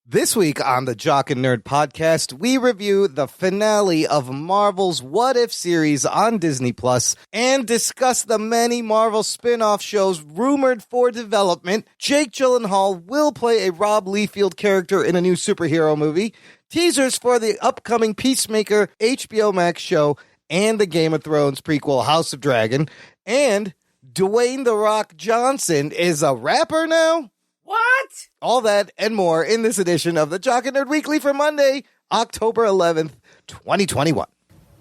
This week on the Jock and Nerd podcast, we review the finale of Marvel's What If series on Disney Plus and discuss the many Marvel spin-off shows rumored for development. Jake Gyllenhaal will play a Rob Liefeld character in a new superhero movie, teasers for the upcoming Peacemaker HBO Max show, and the Game of Thrones prequel House of Dragon, and Dwayne "The Rock" Johnson is a rapper now? What? All that and more in this edition of the Jock and Nerd Weekly for Monday, October 11th, 2021.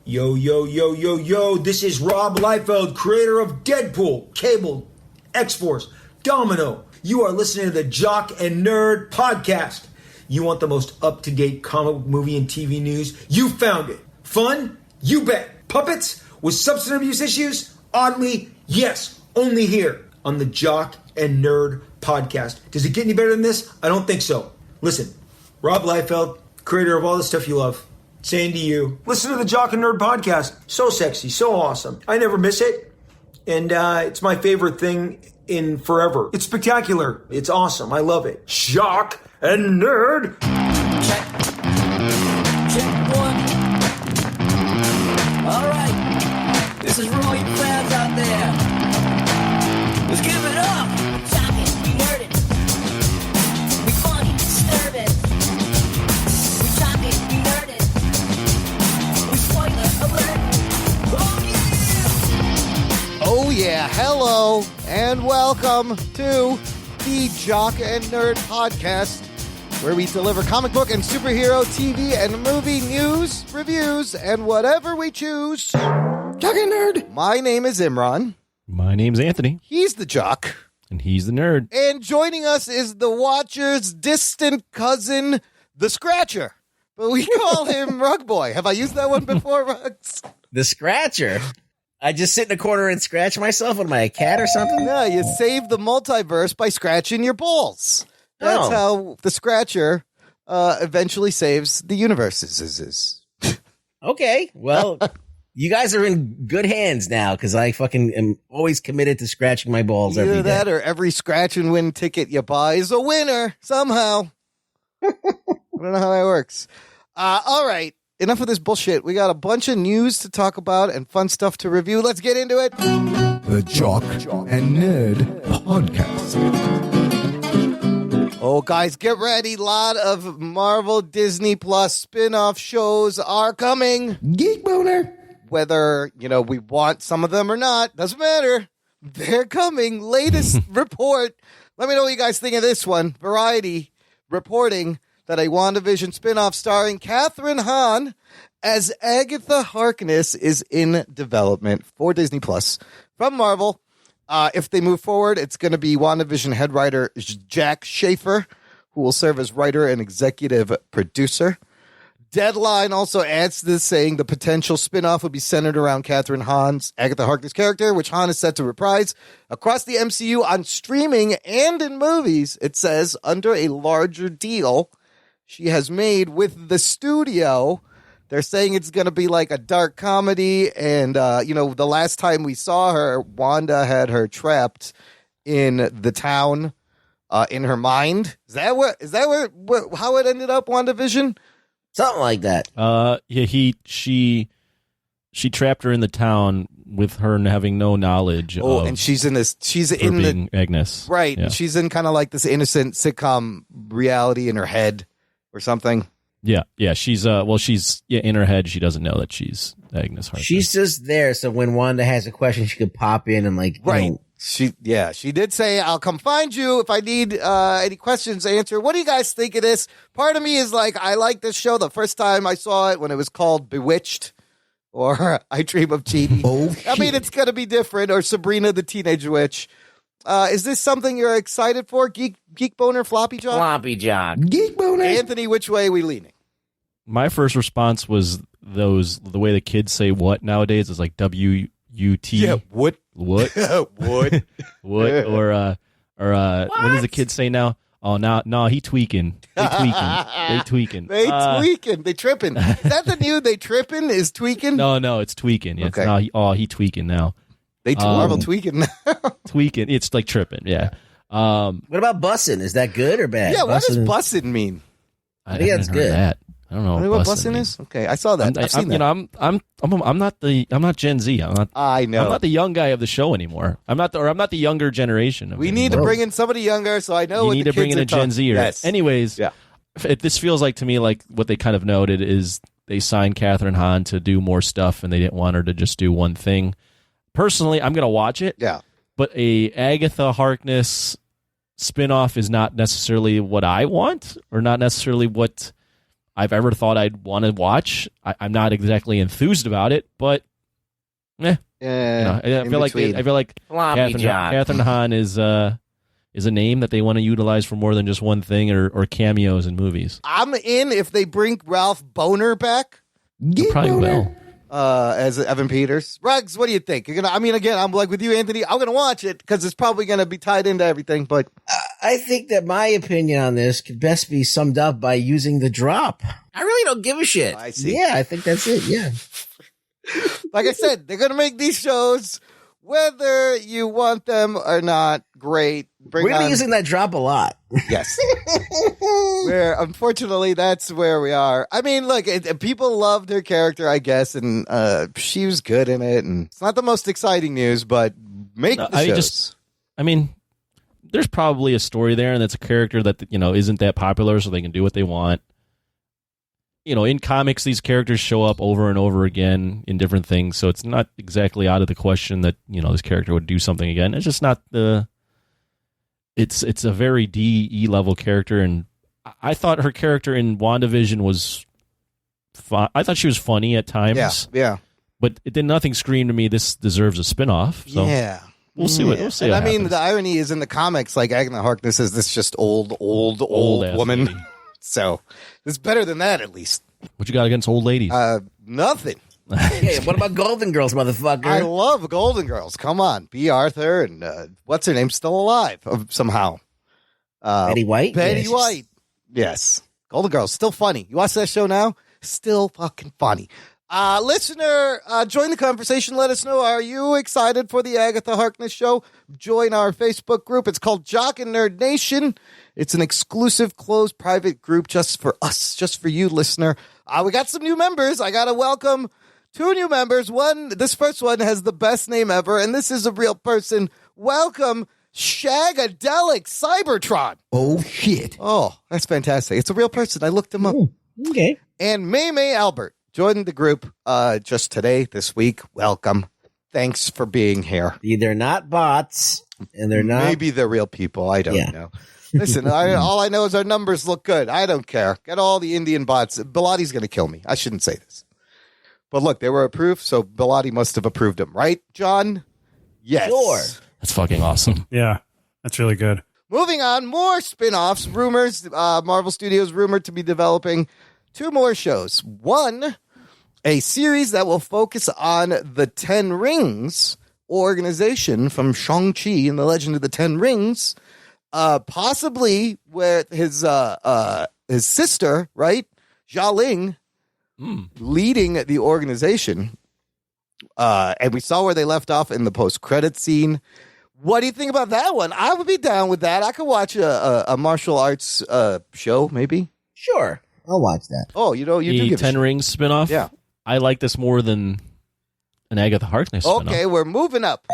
Yo, yo, yo, yo, yo, this is Rob Liefeld, creator of Deadpool, Cable, X-Force, Domino. You are listening to the Jock and Nerd podcast. You want the most up-to-date comic book, movie, and TV news? You found it. Fun? You bet. Puppets? With substance abuse issues? Oddly, yes. Only here on the Jock and Nerd podcast. Does it get any better than this? I don't think so. Listen, Rob Liefeld, creator of all the stuff you love, saying to you, listen to the Jock and Nerd podcast. So sexy, so awesome. I never miss it. And it's my favorite thing in forever. It's spectacular. It's awesome. I love it. Jock and Nerd. Check. Check one. All right. This is for all you fans out there. Let's give it up. Jock it, we nerd it. We funny, disturb it. We jock it, we nerd it. We spoiler alert. Oh yeah, hello and welcome to the Jock and Nerd podcast, where we deliver comic book and superhero TV and movie news, reviews, and whatever we choose. Jock and Nerd. My name is Imran. My name's Anthony. He's the Jock. And he's the nerd. And joining us is the Watcher's distant cousin, the Scratcher. But we call him Rug Boy. Have I used that one before, Rugs? The Scratcher? I just sit in a corner and scratch myself? What am I, a cat or something? No, you save the multiverse by scratching your balls. That's how the Scratcher eventually saves the universe. Okay, well, you guys are in good hands now, because I fucking am always committed to scratching my balls every day. Either that or every scratch and win ticket you buy is a winner somehow. I don't know how that works. All right, enough of this bullshit. We got a bunch of news to talk about and fun stuff to review. Let's get into it. The Jock and Nerd podcast. Oh, guys, get ready. A lot of Marvel Disney Plus spin-off shows are coming. Geek Boner. Whether, we want some of them or not, doesn't matter. They're coming. Latest report. Let me know what you guys think of this one. Variety reporting that a WandaVision spinoff starring Kathryn Hahn as Agatha Harkness is in development for Disney Plus from Marvel. If they move forward, it's going to be WandaVision head writer Jack Schaefer, who will serve as writer and executive producer. Deadline also adds to this, saying the potential spinoff would be centered around Kathryn Hahn's Agatha Harkness character, which Hahn is set to reprise across the MCU on streaming and in movies, it says, under a larger deal she has made with the studio. They're saying it's going to be like a dark comedy, and, the last time we saw her, Wanda had her trapped in the town in her mind. Is that how it ended up, WandaVision? Something like that. She trapped her in the town with her having no knowledge. Oh, and she's in the Agnes, right? Yeah. She's in kind of like this innocent sitcom reality in her head or something. Yeah. She's in her head. She doesn't know that she's Agnes Harkness. She's just there, so when Wanda has a question, she could pop in and right. She did say, I'll come find you if I need any questions answered. What do you guys think of this? Part of me is like, I like this show. The first time I saw it when it was called Bewitched or I Dream of Jeannie. Oh, I mean, it's going to be different, or Sabrina the Teenage Witch. Is this something you're excited for? Geek Boner, Floppy John? Floppy John. Geek Boner. Anthony, which way are we leaning? My first response was the way the kids say what nowadays is like W-U-T. Yeah, what? What? What? What? Or what does the kids say now? Oh, no, he tweaking. They tweaking. They tweaking. They tripping. Is that the new they tripping is tweaking? No, it's tweaking. Yeah, okay. He tweaking now. They Marvel tweaking now. Tweaking. It's like tripping. Yeah. What about bussin'? Is that good or bad? Yeah, what does bussin'? bussin' mean? I think that's good. That. I don't know what busing is. Okay, I saw that. I've seen that. I'm not Gen Z. I know. I'm not the young guy of the show anymore. I'm not the younger generation. We need to bring in somebody younger, so I know. You need to bring in a Gen Zer. Yes. Anyways, yeah. This feels like to me like what they kind of noted is they signed Catherine Hahn to do more stuff, and they didn't want her to just do one thing. Personally, I'm going to watch it. Yeah. But a Agatha Harkness spinoff is not necessarily what I want, or not necessarily what I've ever thought I'd want to watch. I'm not exactly enthused about it, but I feel like Catherine Hahn is a name that they want to utilize for more than just one thing or cameos in movies. I'm in if they bring Ralph Boner back. They probably will. As Evan Peters. Ruggs, what do you think? Again, I'm like with you, Anthony. I'm going to watch it because it's probably going to be tied into everything. But I think that my opinion on this could best be summed up by using the drop. I really don't give a shit. I see. Yeah, I think that's it. Yeah. Like I said, they're going to make these shows whether you want them or not. Great. We're going to be using that drop a lot. Yes. Where, unfortunately, that's where we are. I mean, look, people loved her character, I guess, and she was good in it. And it's not the most exciting news, but the shows. There's probably a story there, and that's a character that isn't that popular, so they can do what they want. In comics, these characters show up over and over again in different things, so it's not exactly out of the question that this character would do something again. It's just not the. It's a very DE level character, and I thought her character in WandaVision was fun. I thought she was funny at times. Yeah. But it did nothing scream to me this deserves a spinoff. So yeah. We'll see what happens. I mean, the irony is in the comics, like Agatha Harkness is this just old woman. Lady. So it's better than that, at least. What you got against old ladies? Nothing. Hey, what about Golden Girls, motherfucker? I love Golden Girls. Come on. B. Arthur and what's her name? Still alive somehow. Betty White? Betty White. Yes. Golden Girls. Still funny. You watch that show now? Still fucking funny. Listener, join the conversation. Let us know. Are you excited for the Agatha Harkness show? Join our Facebook group. It's called Jock and Nerd Nation. It's an exclusive, closed, private group just for us, just for you, listener. We got some new members. I got to welcome 2 new members. This first one has the best name ever, and this is a real person. Welcome, Shagadelic Cybertron. Oh, shit. Oh, that's fantastic. It's a real person. I looked him up. Okay. And May Albert joined the group just today, this week. Welcome. Thanks for being here. They're not bots, and they're not. Maybe they're real people. I don't know. Listen, all I know is our numbers look good. I don't care. Get all the Indian bots. Bilotti's going to kill me. I shouldn't say this. But look, they were approved, so Bilotti must have approved them. Right, John? Yes. Sure. That's fucking awesome. Yeah, that's really good. Moving on, more spin-offs. Rumors, Marvel Studios rumored to be developing 2 more shows. One, a series that will focus on the 10 Rings organization from Shang-Chi and the Legend of the 10 Rings, possibly with his sister, right, Xialing, leading the organization. And we saw where they left off in the post-credit scene. What do you think about that one? I would be down with that. I could watch a martial arts show, maybe. Sure. I'll watch that. Oh, you do give 10 Rings spinoff? Yeah. I like this more than an Agatha Harkness spinoff. Okay, we're moving up.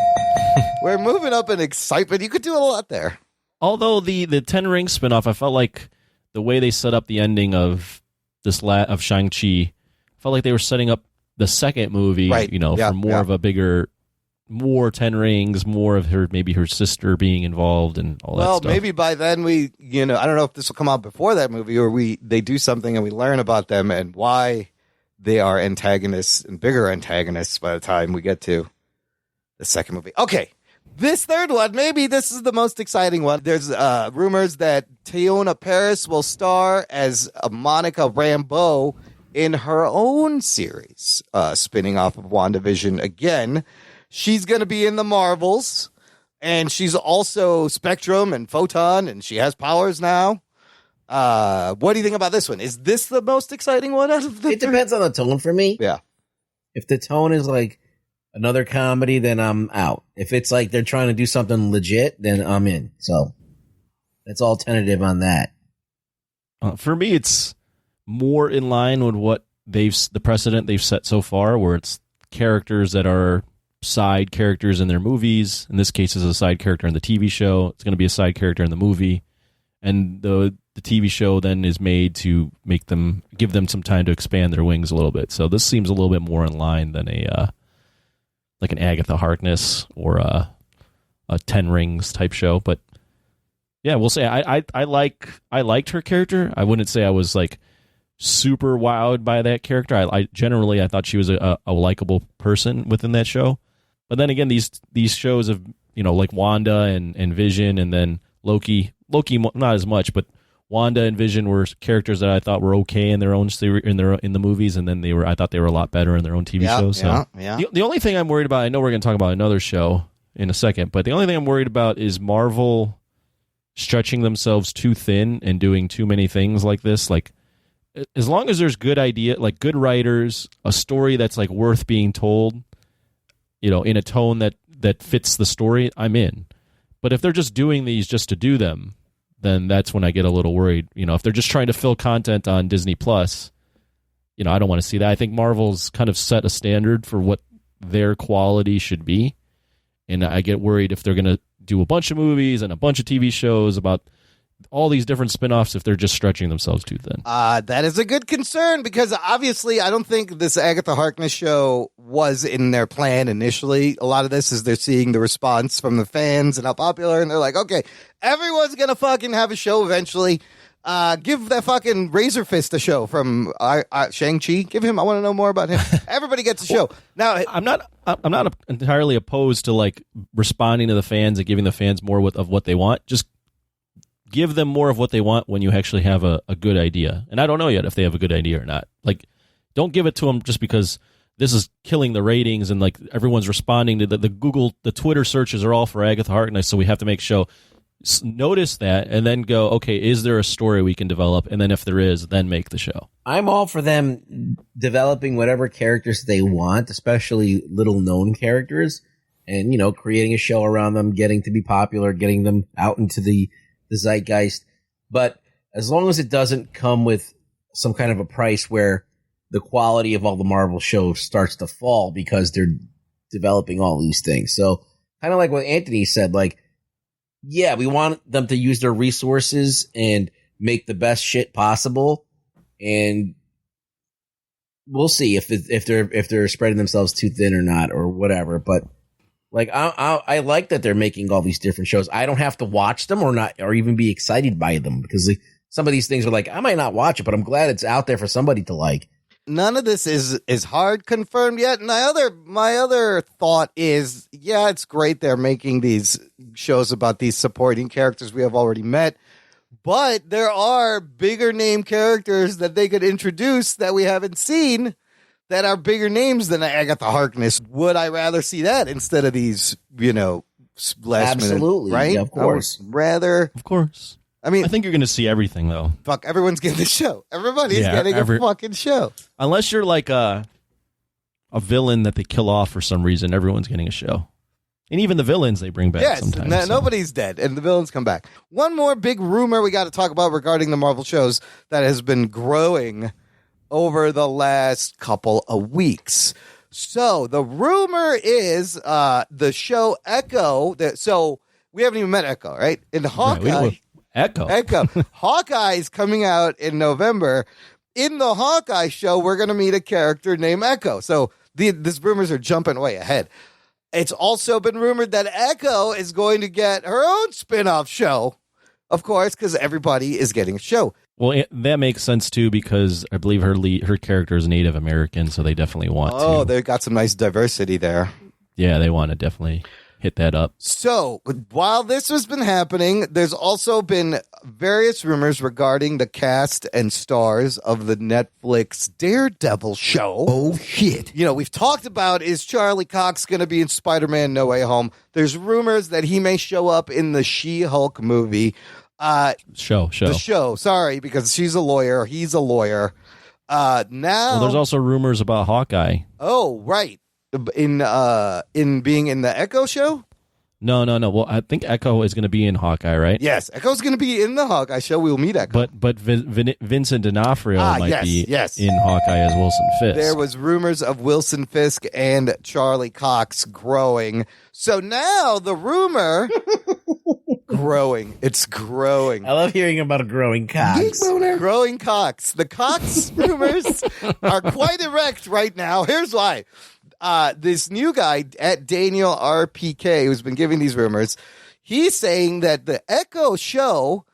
We're moving up in excitement. You could do a lot there. Although the 10 Rings spinoff, I felt like the way they set up the ending of of Shang-Chi, felt like they were setting up the second movie, right. For more of a bigger, more 10 Rings, more of her sister being involved and all that stuff. Well, maybe by then I don't know if this will come out before that movie or they do something and we learn about them and why they are antagonists and bigger antagonists by the time we get to the second movie. Okay. This third one, maybe this is the most exciting one. There's rumors that Teyonah Parris will star as Monica Rambeau in her own series, spinning off of WandaVision again. She's going to be in the Marvels, and she's also Spectrum and Photon, and she has powers now. What do you think about this one? Is this the most exciting one out of the It depends on the tone for me. Yeah. If the tone is like another comedy, then I'm out. If it's like they're trying to do something legit, then I'm in. So that's all tentative on that. For me, it's more in line with what the precedent they've set so far, where it's characters that are side characters in their movies. In this case, is a side character in the TV show. It's going to be a side character in the movie, and the TV show then is made to give them some time to expand their wings a little bit. So this seems a little bit more in line than like an Agatha Harkness or a 10 Rings type show. But yeah, we'll say I liked her character. I wouldn't say I was like super wowed by that character. I generally thought she was a likable person within that show. But then again, these shows of, like Wanda and Vision, and then Loki not as much, but Wanda and Vision were characters that I thought were okay in their own in the movies, and then I thought they were a lot better in their own TV shows. So the only thing I'm worried about, I know we're going to talk about another show in a second, but the only thing I'm worried about is Marvel stretching themselves too thin and doing too many things like this. Like, as long as there's good good writers, a story that's like worth being told, in a tone that fits the story, I'm in. But if they're just doing these just to do them, then that's when I get a little worried. If they're just trying to fill content on Disney Plus, I don't want to see that. I think Marvel's kind of set a standard for what their quality should be. And I get worried if they're going to do a bunch of movies and a bunch of TV shows about all these different spinoffs, if they're just stretching themselves too thin. That is a good concern, because obviously I don't think this Agatha Harkness show was in their plan initially. A lot of this is they're seeing the response from the fans and how popular, and they're like, okay, everyone's going to fucking have a show eventually. Give that fucking Razor Fist a show from Shang-Chi. Give him, I want to know more about him. Everybody gets a show. Now, I'm not entirely opposed to like responding to the fans and giving the fans more of what they want. Just give them more of what they want when you actually have a good idea. And I don't know yet if they have a good idea or not. Like, don't give it to them just because this is killing the ratings and like everyone's responding to the Twitter searches are all for Agatha Harkness, so we have to make a show. Notice that and then go, okay, is there a story we can develop? And then if there is, then make the show. I'm all for them developing whatever characters they want, especially little known characters, and, creating a show around them, getting to be popular, getting them out into the zeitgeist. But as long as it doesn't come with some kind of a price where the quality of all the Marvel shows starts to fall because they're developing all these things. So kind of like what Anthony said, like, yeah, we want them to use their resources and make the best shit possible. And we'll see if they're spreading themselves too thin or not, or whatever. But like, I like that they're making all these different shows. I don't have to watch them or even be excited by them, because like, some of these things are like, I might not watch it, but I'm glad it's out there for somebody to like. None of this is hard confirmed yet. And my other thought is, yeah, it's great they're making these shows about these supporting characters we have already met, but there are bigger name characters that they could introduce that we haven't seen, that are bigger names than Agatha Harkness. Would I rather see that instead of these, last Absolutely, minute, right? Yeah, of course. Of course. I mean, I think you're going to see everything, though. Fuck, everyone's getting the show. Everybody's getting a fucking show. Unless you're like a villain that they kill off for some reason, everyone's getting a show. And even the villains they bring back sometimes. Nobody's dead, and the villains come back. One more big rumor we got to talk about regarding the Marvel shows that has been growing over the last couple of weeks. So the rumor is the show Echo. So we haven't even met Echo, right? In Hawkeye. Echo. Hawkeye's coming out in November. In the Hawkeye show, we're going to meet a character named Echo. So these rumors are jumping way ahead. It's also been rumored that Echo is going to get her own spin-off show, of course, because everybody is getting a show. Well, that makes sense, too, because I believe her character is Native American, so they definitely want to. Oh, they've got some nice diversity there. Yeah, they want to definitely hit that up. So, while this has been happening, there's also been various rumors regarding the cast and stars of the Netflix Daredevil show. Oh, shit. We've talked about, is Charlie Cox going to be in Spider-Man No Way Home? There's rumors that he may show up in the She-Hulk movie. Show. The show, sorry, because she's a lawyer. He's a lawyer. Now, there's also rumors about Hawkeye. Oh, right. In being in the Echo show? No. Well, I think Echo is going to be in Hawkeye, right? Yes, Echo's going to be in the Hawkeye show. We will meet Echo. But Vincent D'Onofrio might be yes. in Hawkeye as Wilson Fisk. There was rumors of Wilson Fisk and Charlie Cox growing. So now the rumor growing. It's growing. I love hearing about a growing Cox. Growing Cox. The Cox rumors are quite erect right now. Here's why. This new guy at Daniel RPK, who's been giving these rumors, he's saying that the Echo show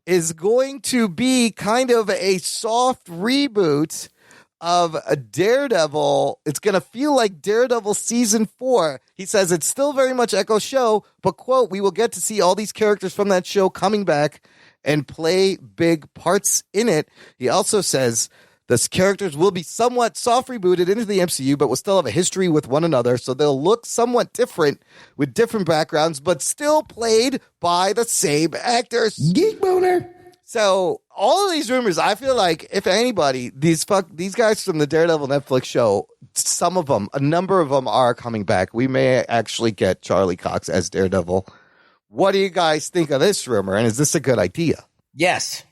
is going to be kind of a soft reboot of a Daredevil. It's going to feel like Daredevil season 4. He says it's still very much Echo show, but quote, we will get to see all these characters from that show coming back and play big parts in it. He also says the characters will be somewhat soft rebooted into the MCU, but will still have a history with one another. So they'll look somewhat different with different backgrounds, but still played by the same actors. Geek boner. So all of these rumors, I feel like if anybody, these guys from the Daredevil Netflix show, some of them, a number of them are coming back. We may actually get Charlie Cox as Daredevil. What do you guys think of this rumor? And is this a good idea? Yes.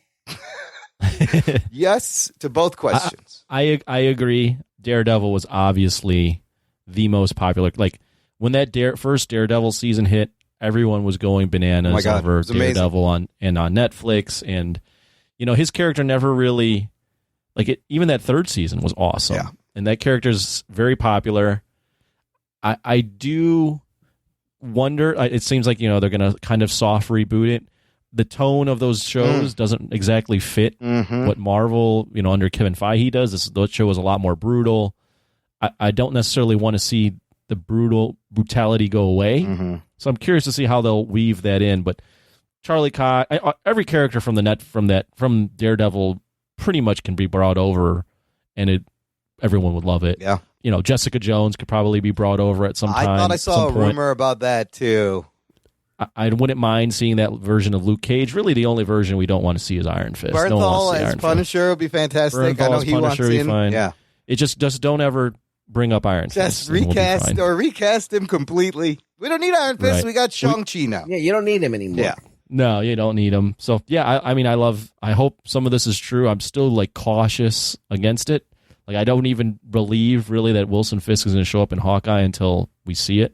Yes to both questions. I agree. Daredevil was obviously the most popular. Like when that first Daredevil season hit, everyone was going bananas over Daredevil on Netflix, and his character never really even that third season was awesome. Yeah. And that character's very popular. I do wonder. It seems like they're going to kind of soft reboot it. The tone of those shows doesn't exactly fit what Marvel, under Kevin Feige does. That show is a lot more brutal. I don't necessarily want to see the brutality go away. So I'm curious to see how they'll weave that in. But Charlie Cox, every character from from Daredevil pretty much can be brought over, and everyone would love it. Yeah. Jessica Jones could probably be brought over at some time. I thought I saw a rumor about that too. I wouldn't mind seeing that version of Luke Cage. Really, the only version we don't want to see is Iron Fist. Bernthal as Punisher would be fantastic. I know he wants in. Fine. Yeah. It just don't ever bring up Iron Fist. Just recast him completely. We don't need Iron Fist. Right. We got Shang-Chi now. Yeah, you don't need him anymore. Yeah. No, you don't need him. So yeah, I hope some of this is true. I'm still cautious against it. I don't even believe really that Wilson Fisk is going to show up in Hawkeye until we see it.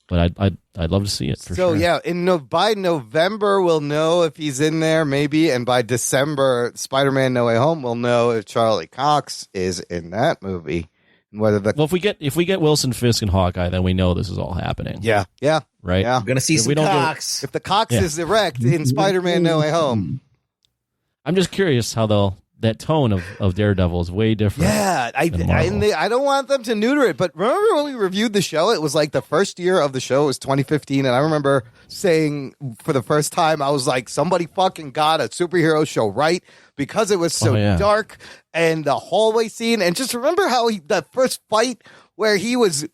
But I'd love to see it for sure. So yeah, by November we'll know if he's in there, maybe, and by December, Spider-Man: No Way Home, we'll know if Charlie Cox is in that movie. And whether if we get Wilson Fisk in Hawkeye, then we know this is all happening. Yeah, right. Yeah, we're gonna see some Cox. If the Cox is erect in Spider-Man: No Way Home, I'm just curious how that tone of Daredevil is way different. Yeah, I don't want them to neuter it, but remember when we reviewed the show? It was the first year of the show was 2015, and I remember saying for the first time, I was like, somebody fucking got a superhero show right, because it was so dark, and the hallway scene, and just remember how that first fight where he was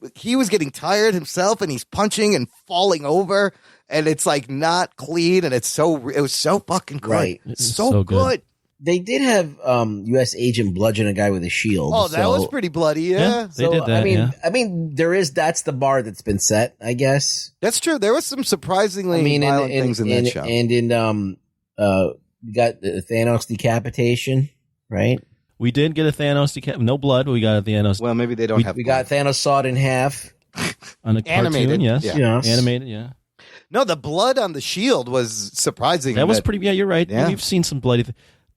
getting tired himself, and he's punching and falling over, and it's not clean, and it was so fucking good. Right. It's so good. They did have U.S. Agent bludgeon a guy with a shield. Oh, that was pretty bloody, yeah. They did that, I mean, that's the bar that's been set, I guess. That's true. There was some surprisingly violent things in that show. And we got the Thanos decapitation, right? We did get a Thanos decapitation. No blood, but we got a Thanos. Well, maybe they don't have We got Thanos sawed in half. On a animated, cartoon, yes. Yeah. Animated, yeah. No, the blood on the shield was surprising. That was pretty, you're right. Yeah. We've seen some bloody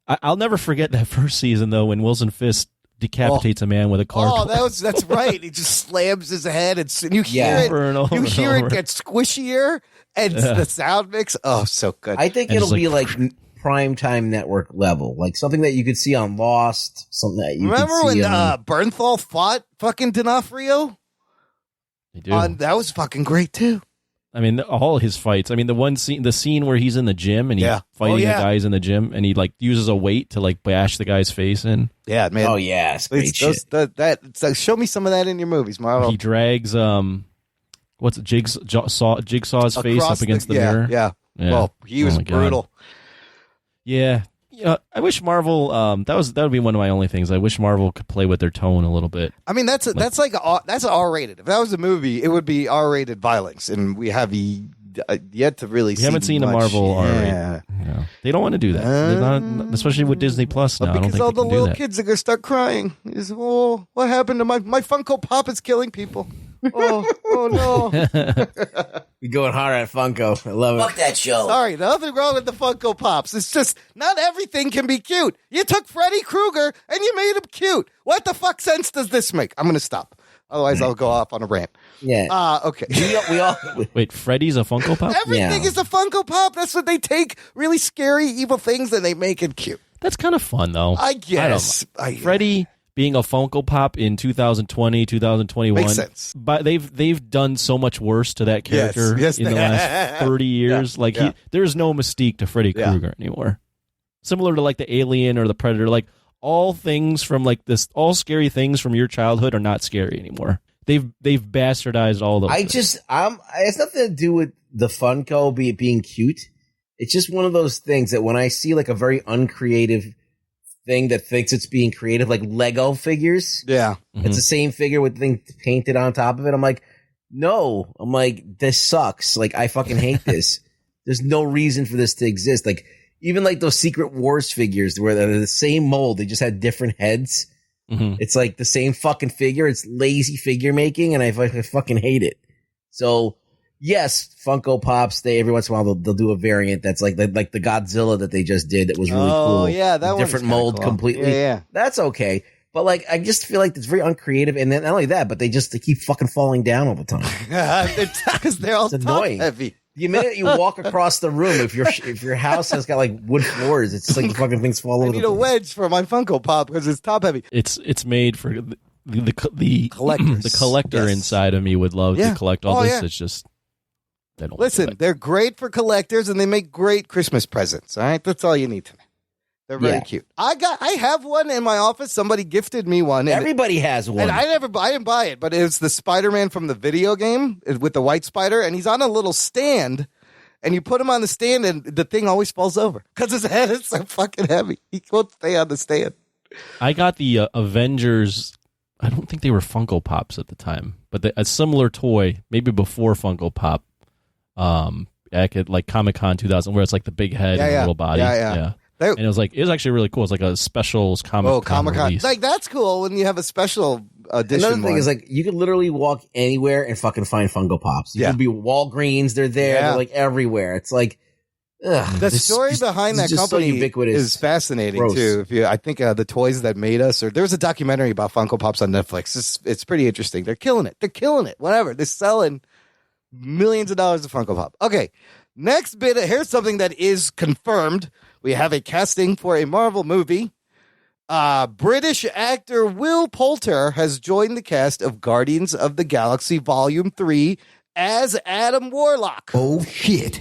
I'll never forget that first season, though, when Wilson Fisk decapitates a man with a car. Oh, that's right. He just slams his head, and you hear it. You hear it get squishier, and the sound mix. Oh, so good. I think it'll be primetime network level, something that you could see on Lost. Something that you remember could see when Bernthal fought fucking D'Onofrio? They do. That was fucking great too. I mean, all his fights. I mean, the scene where he's in the gym and he's fighting the guys in the gym, and he uses a weight to bash the guy's face in. Yeah, man. Oh yeah, it's great shit. Show me some of that in your movies, Marvel. He drags Jigsaw's face up against the mirror. Yeah. Well, he was brutal. Yeah. I wish Marvel. That would be one of my only things. I wish Marvel could play with their tone a little bit. I mean, that's R-rated. If that was a movie, it would be R-rated violence, and we have yet to really. We haven't seen much. a Marvel R-rated. Yeah. They don't want to do that. They're not, especially with Disney Plus now. I don't Because think all they the can do little that. kids are gonna start crying. What happened to my Funko Pop is killing people. Oh no. You're going hard at Funko. I love Fuck it. that show. Sorry, nothing wrong with the Funko Pops. It's just not everything can be cute. You took Freddy Krueger and you made him cute. What the fuck sense does this make? I'm gonna stop. Otherwise, I'll go off on a rant. Yeah. Okay. We all Wait, Freddy's a Funko Pop? Everything Yeah. is a Funko Pop. That's what they take really scary, evil things and they make it cute. That's kind of fun, though. I guess. Freddy being a Funko Pop in 2020, 2021. Makes sense. But they've done so much worse to that character Yes, in the they last 30 years. There's no mystique to Freddy Krueger anymore. Similar to like the Alien or the Predator. Like all things from like this, all scary things from your childhood are not scary anymore. They've bastardized all those. it's nothing to do with the Funko being cute. It's just one of those things that when I see like a very uncreative thing that thinks it's being creative, like Lego figures. Yeah. It's the same figure with things painted on top of it. I'm like, no. I'm like, this sucks. Like, I fucking hate this. There's no reason for this to exist. Like, even like those Secret Wars figures where they're the same mold, they just had different heads. Mm-hmm. It's like the same fucking figure. It's lazy figure making, and I fucking hate it. So, yes, Funko Pops, every once in a while they'll do a variant that's like the Godzilla that they just did that was really cool. Oh, yeah, that one's different kinda mold cool. completely. Yeah. That's okay. But like, I just feel like it's very uncreative, and then not only that, but they keep fucking falling down all the time. Because they're all It's top annoying. heavy. The minute you walk across the room, if your house has got like wood floors, it's like the fucking things fall I over need the a place. wedge for my Funko Pop because it's top heavy. It's made for the Collectors. the collector Yes. inside of me would love Yeah. to collect all Oh, this. yeah. It's just they don't Listen, do it. they're great for collectors and they make great Christmas presents. All right, that's all you need to know. They're very Yeah. cute. I have one in my office. Somebody gifted me one. And Everybody has one. And I didn't buy it, but it's the Spider-Man from the video game with the white spider, and he's on a little stand, and you put him on the stand, and the thing always falls over because his head is so fucking heavy. He won't stay on the stand. I got the Avengers. I don't think they were Funko Pops at the time, but a similar toy, maybe before Funko Pop, at like Comic-Con 2000, where it's like the big head and the little body. Yeah. And it was actually really cool. It's like a special Comic-Con release. Like, that's cool when you have a special edition. Another thing one. is like you could literally walk anywhere and fucking find Funko Pops. You could be Walgreens, they're there, they're like everywhere. It's like the story behind that company is fascinating Gross. too. I think the toys that made us, or there's a documentary about Funko Pops on Netflix. It's pretty interesting. They're killing it. Whatever. They're selling millions of dollars of Funko Pop. Okay, next bit. Here's something that is confirmed. We have a casting for a Marvel movie. British actor Will Poulter has joined the cast of Guardians of the Galaxy Volume 3 as Adam Warlock. Oh, shit.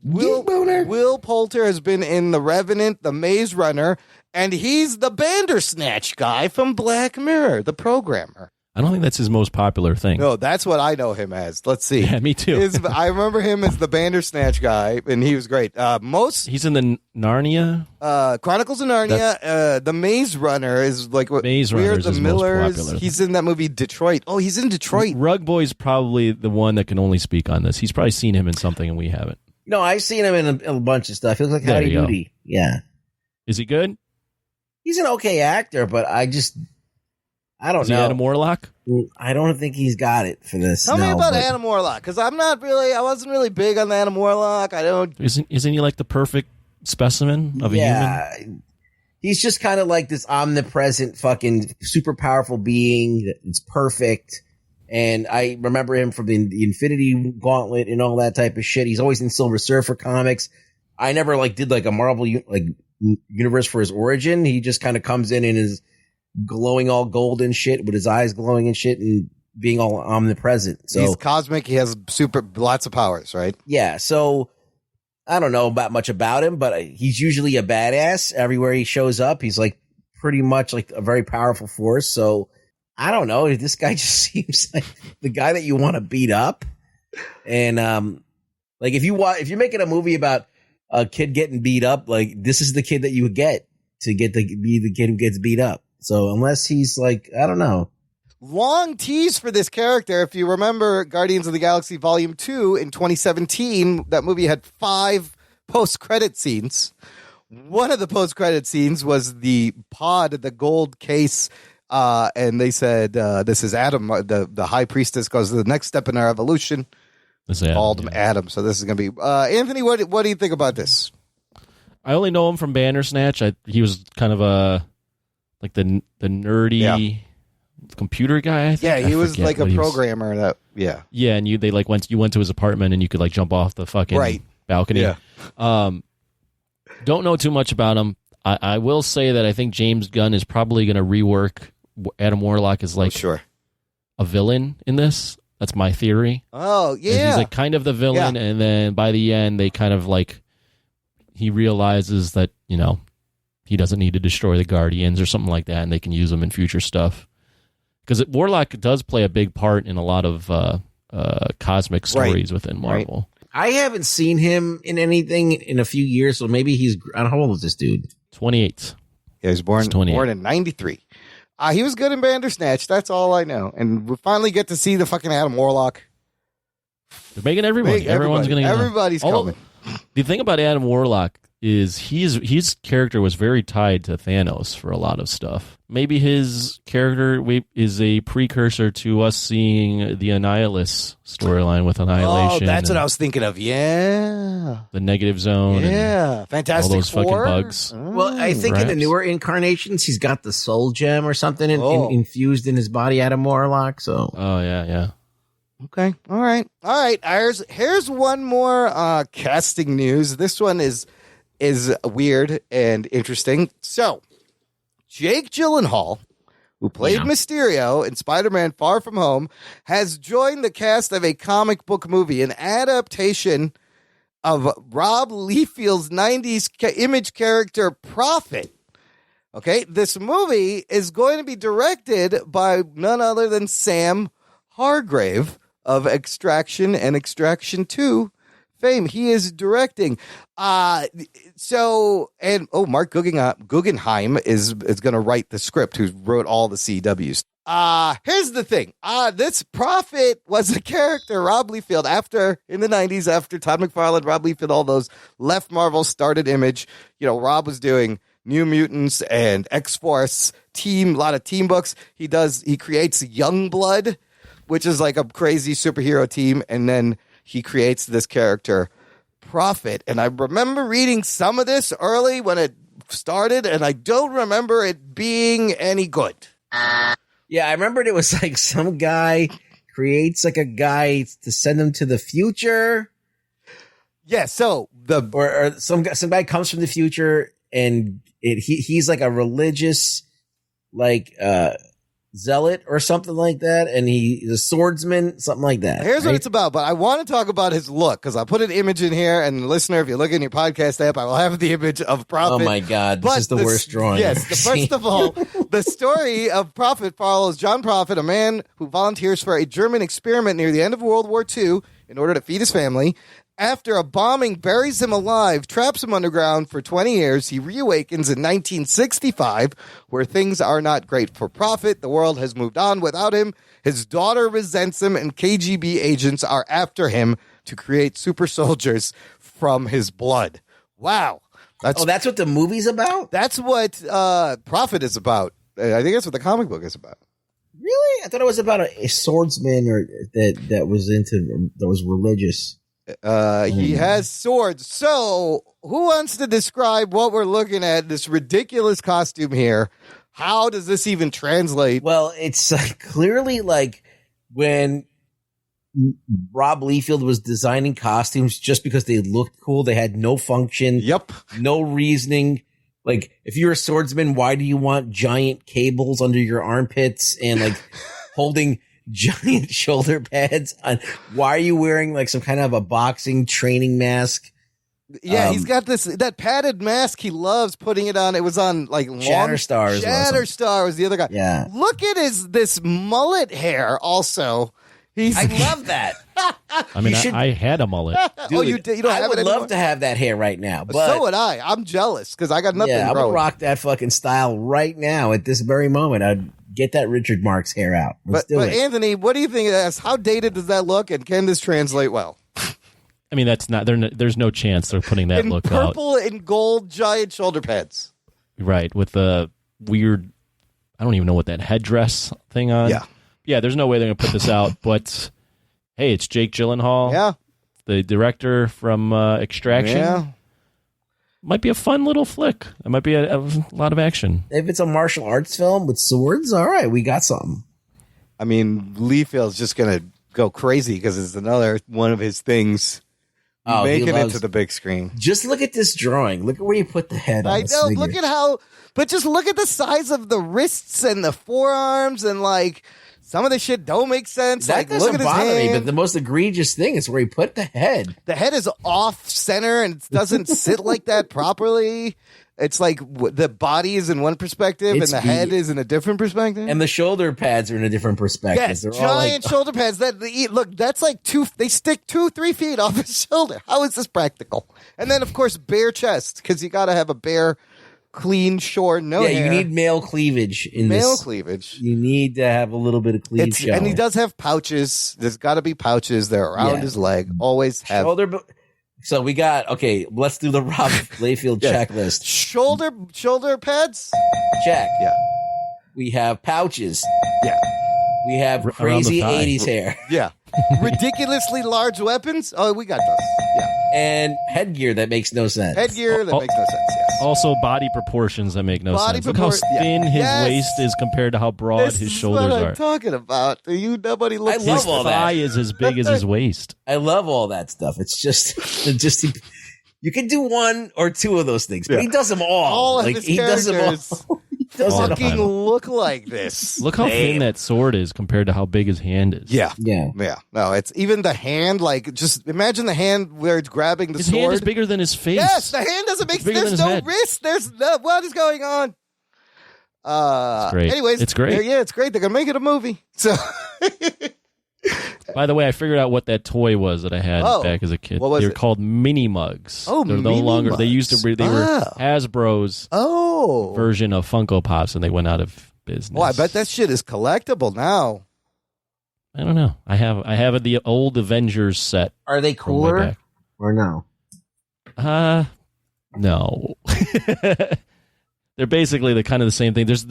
Will Poulter has been in The Revenant, The Maze Runner, and he's the Bandersnatch guy from Black Mirror, the programmer. I don't think that's his most popular thing. No, that's what I know him as. Let's see. Yeah, me too. I remember him as the Bandersnatch guy, and he was great. He's in the Narnia. Chronicles of Narnia. The Maze Runner is like what Maze Runner We're is the his most Millers. popular. He's in that movie Detroit. Oh, he's in Detroit. Rug Boy's probably the one that can only speak on this. He's probably seen him in something and we haven't. No, I've seen him in a bunch of stuff. He looks like There Howdy you go. Doody. Yeah. Is he good? He's an okay actor, but I don't Is he know. Adam Warlock? I don't think he's got it for this. Tell me no, about but- Adam Warlock, because I wasn't really big on the Adam Warlock. I don't. Isn't he like the perfect specimen of a human? He's just kind of like this omnipresent fucking super powerful being that's perfect. And I remember him from the Infinity Gauntlet and all that type of shit. He's always in Silver Surfer comics. I never did a Marvel universe for his origin. He just kind of comes in and is glowing all gold and shit with his eyes glowing and shit and being all omnipresent. So He's cosmic. He has lots of powers, right? yeah. So I don't know much about him, but he's usually a badass everywhere he shows up. He's like pretty much like a very powerful force. So I don't know. This guy just seems like the guy that you want to beat up. And if you're making a movie about a kid getting beat up, like this is the kid that you would get. to be the kid who gets beat up. So unless he's like, I don't know. Long tease for this character. If you remember Guardians of the Galaxy Volume 2 in 2017, that movie had 5 post-credit scenes. One of the post-credit scenes was the pod, the gold case, and they said, this is Adam, the high priestess, goes to the next step in our evolution. This is Called Adam, him Adam. So this is going to be... Anthony, what do you think about this? I only know him from Bandersnatch. He was kind of like the nerdy computer guy. I think. Yeah, he was like a what he was. programmer. Yeah, and you went to his apartment and you could like jump off the fucking balcony. Yeah. Don't know too much about him. I will say that I think James Gunn is probably going to rework Adam Warlock as like a villain in this. That's my theory. Oh, yeah. He's like kind of the villain, and then by the end, they kind of like he realizes that he doesn't need to destroy the Guardians or something like that, and they can use them in future stuff. Because Warlock does play a big part in a lot of cosmic stories within Marvel. Right. I haven't seen him in anything in a few years, so maybe he's... I don't know, how old is this dude? 28. Yeah, he was born in 93. He was good in Bandersnatch. That's all I know. And we finally get to see the fucking Adam Warlock. They're making everybody. Everyone's going to... Everybody's coming. The thing about Adam Warlock is his character was very tied to Thanos for a lot of stuff. Maybe his character is a precursor to us seeing the Annihilus storyline with Annihilation. Oh, that's what I was thinking of. Yeah. The Negative Zone. Yeah. And Fantastic all those Four. fucking bugs. Well, I think in the newer incarnations, he's got the soul gem or something infused in his body, Adam Warlock. So. Oh, yeah. Okay. All right. Here's one more casting news. This one is weird and interesting. So, Jake Gyllenhaal, who played Mysterio in Spider-Man Far From Home, has joined the cast of a comic book movie, an adaptation of Rob Liefeld's 90s image character Prophet. Okay, this movie is going to be directed by none other than Sam Hargrave of Extraction and Extraction 2 fame. He is directing. Mark Guggenheim is going to write the script, who wrote all the CWs. Here's the thing. This Prophet was a character Rob Liefeld in the 90s, after Todd McFarlane, Rob Liefeld, all those left Marvel, started Image. Rob was doing New Mutants and X-Force a lot of team books. He creates Youngblood, which is like a crazy superhero team, and then he creates this character, Prophet. And I remember reading some of this early when it started, and I don't remember it being any good. Yeah, I remembered it was like some guy creates like a guy to send him to the future. Yeah, so or some guy comes from the future, and he's like a religious zealot or something like that, and he's a swordsman, something like that. Here's what it's about, but I want to talk about his look, because I put an image in here, and listener, if you look in your podcast app, I will have the image of Prophet. Oh my God, this is the worst drawing. Yes, first of all, the story of Prophet follows John Prophet, a man who volunteers for a German experiment near the end of World War II in order to feed his family. After a bombing buries him alive, traps him underground for 20 years, he reawakens in 1965, where things are not great for Prophet. The world has moved on without him. His daughter resents him, and KGB agents are after him to create super soldiers from his blood. Wow. That's what the movie's about? That's what Prophet is about. I think that's what the comic book is about. Really? I thought it was about a swordsman that was religious. He has swords. So, who wants to describe what we're looking at? This ridiculous costume here. How does this even translate? Well, it's clearly like when Rob Liefeld was designing costumes just because they looked cool. They had no function. Yep. No reasoning. Like, if you're a swordsman, why do you want giant cables under your armpits and like holding giant shoulder pads on? Why are you wearing like some kind of a boxing training mask? Yeah, he's got that padded mask. He loves putting it on. It was on like Shatterstar was the other guy. Yeah. Look at this mullet hair also. He's. I love that. I mean, You should- I had a mullet. Oh, you did. You don't I have would it anymore? love to have that hair right now. But So would I. I'm jealous because I got nothing. yeah, I would growing. rock that fucking style right now at this very moment. I'd get that Richard Marx hair out. Let's But do it. Anthony, what do you think of this? How dated does that look, and can this translate well? I mean, that's not. There's no chance they're putting that In look out. purple and gold giant shoulder pads. Right, with the weird, I don't even know what that headdress thing on. Yeah, there's no way they're going to put this out, but hey, it's Jake Gyllenhaal, Yeah. the director from Extraction. Yeah. Might be a fun little flick. It might be a lot of action. If it's a martial arts film with swords, all right, we got something. I mean, Liefeld's just going to go crazy because it's another one of his things. Oh, he making it loves- to the big screen. Just look at this drawing. Look at where you put the head on I this know. figure. Look at how, but just look at the size of the wrists and the forearms, and like some of the shit don't make sense. That Like, look doesn't at his bother me, hand. but the most egregious thing is where he put the head. The head is off center and it doesn't sit like that properly. It's like the body is in one perspective It's and the head is in a different perspective. And the shoulder pads are in a different perspective. Yes, They're all giant like, shoulder pads. Look, that's like they stick 2-3 feet off his shoulder. How is this practical? And then, of course, bare chest, because you got to have a bare, clean, short, no yeah, hair. you need male cleavage in male this. cleavage. You need to have a little bit of cleavage. And he does have pouches. There's got to be pouches. They're around Yeah. his leg. Always have shoulder. So we got let's do the Rob Liefeld Yes. checklist. shoulder pads. Check. Yeah. We have pouches. Yeah. We have Around the crazy thigh. 80s hair Yeah. Ridiculously large weapons. Oh, we got those. Yeah. and headgear that makes no sense. Headgear that Oh, makes no sense. Yes. Also, body proportions that make no Body sense. Look how propor- yeah. thin his Yes. waist is compared to how broad This his is shoulders what I'm are. talking about. Nobody looks. I love His all that. thigh is as big as his waist. I love all that stuff. It's just you can do one or two of those things, but he does them all. All of like his he does them all. characters He does all it the all. fucking time. look like this. Look how thin that sword is compared to how big his hand is. Yeah. Yeah. Yeah. No, it's even the hand. Like, just imagine the hand where it's grabbing the His sword. hand is bigger than his face. Yes, the hand doesn't make It's bigger than sense. his No head. wrist. There's no. What is going on? It's great. Anyways, It's great. Yeah, it's great. They're gonna make it a movie. So, By the way, I figured out what that toy was that I had Oh, back as a kid. what was They're it? called mini mugs. Oh, they're no mini longer. They used to. mugs. They were Oh. Hasbro's oh, version of Funko Pops, and they went out of business. oh, I bet that shit is collectible now. I don't know. I have the old Avengers set. Are they from way cooler back. or no? No. They're basically the kind of the same thing. There's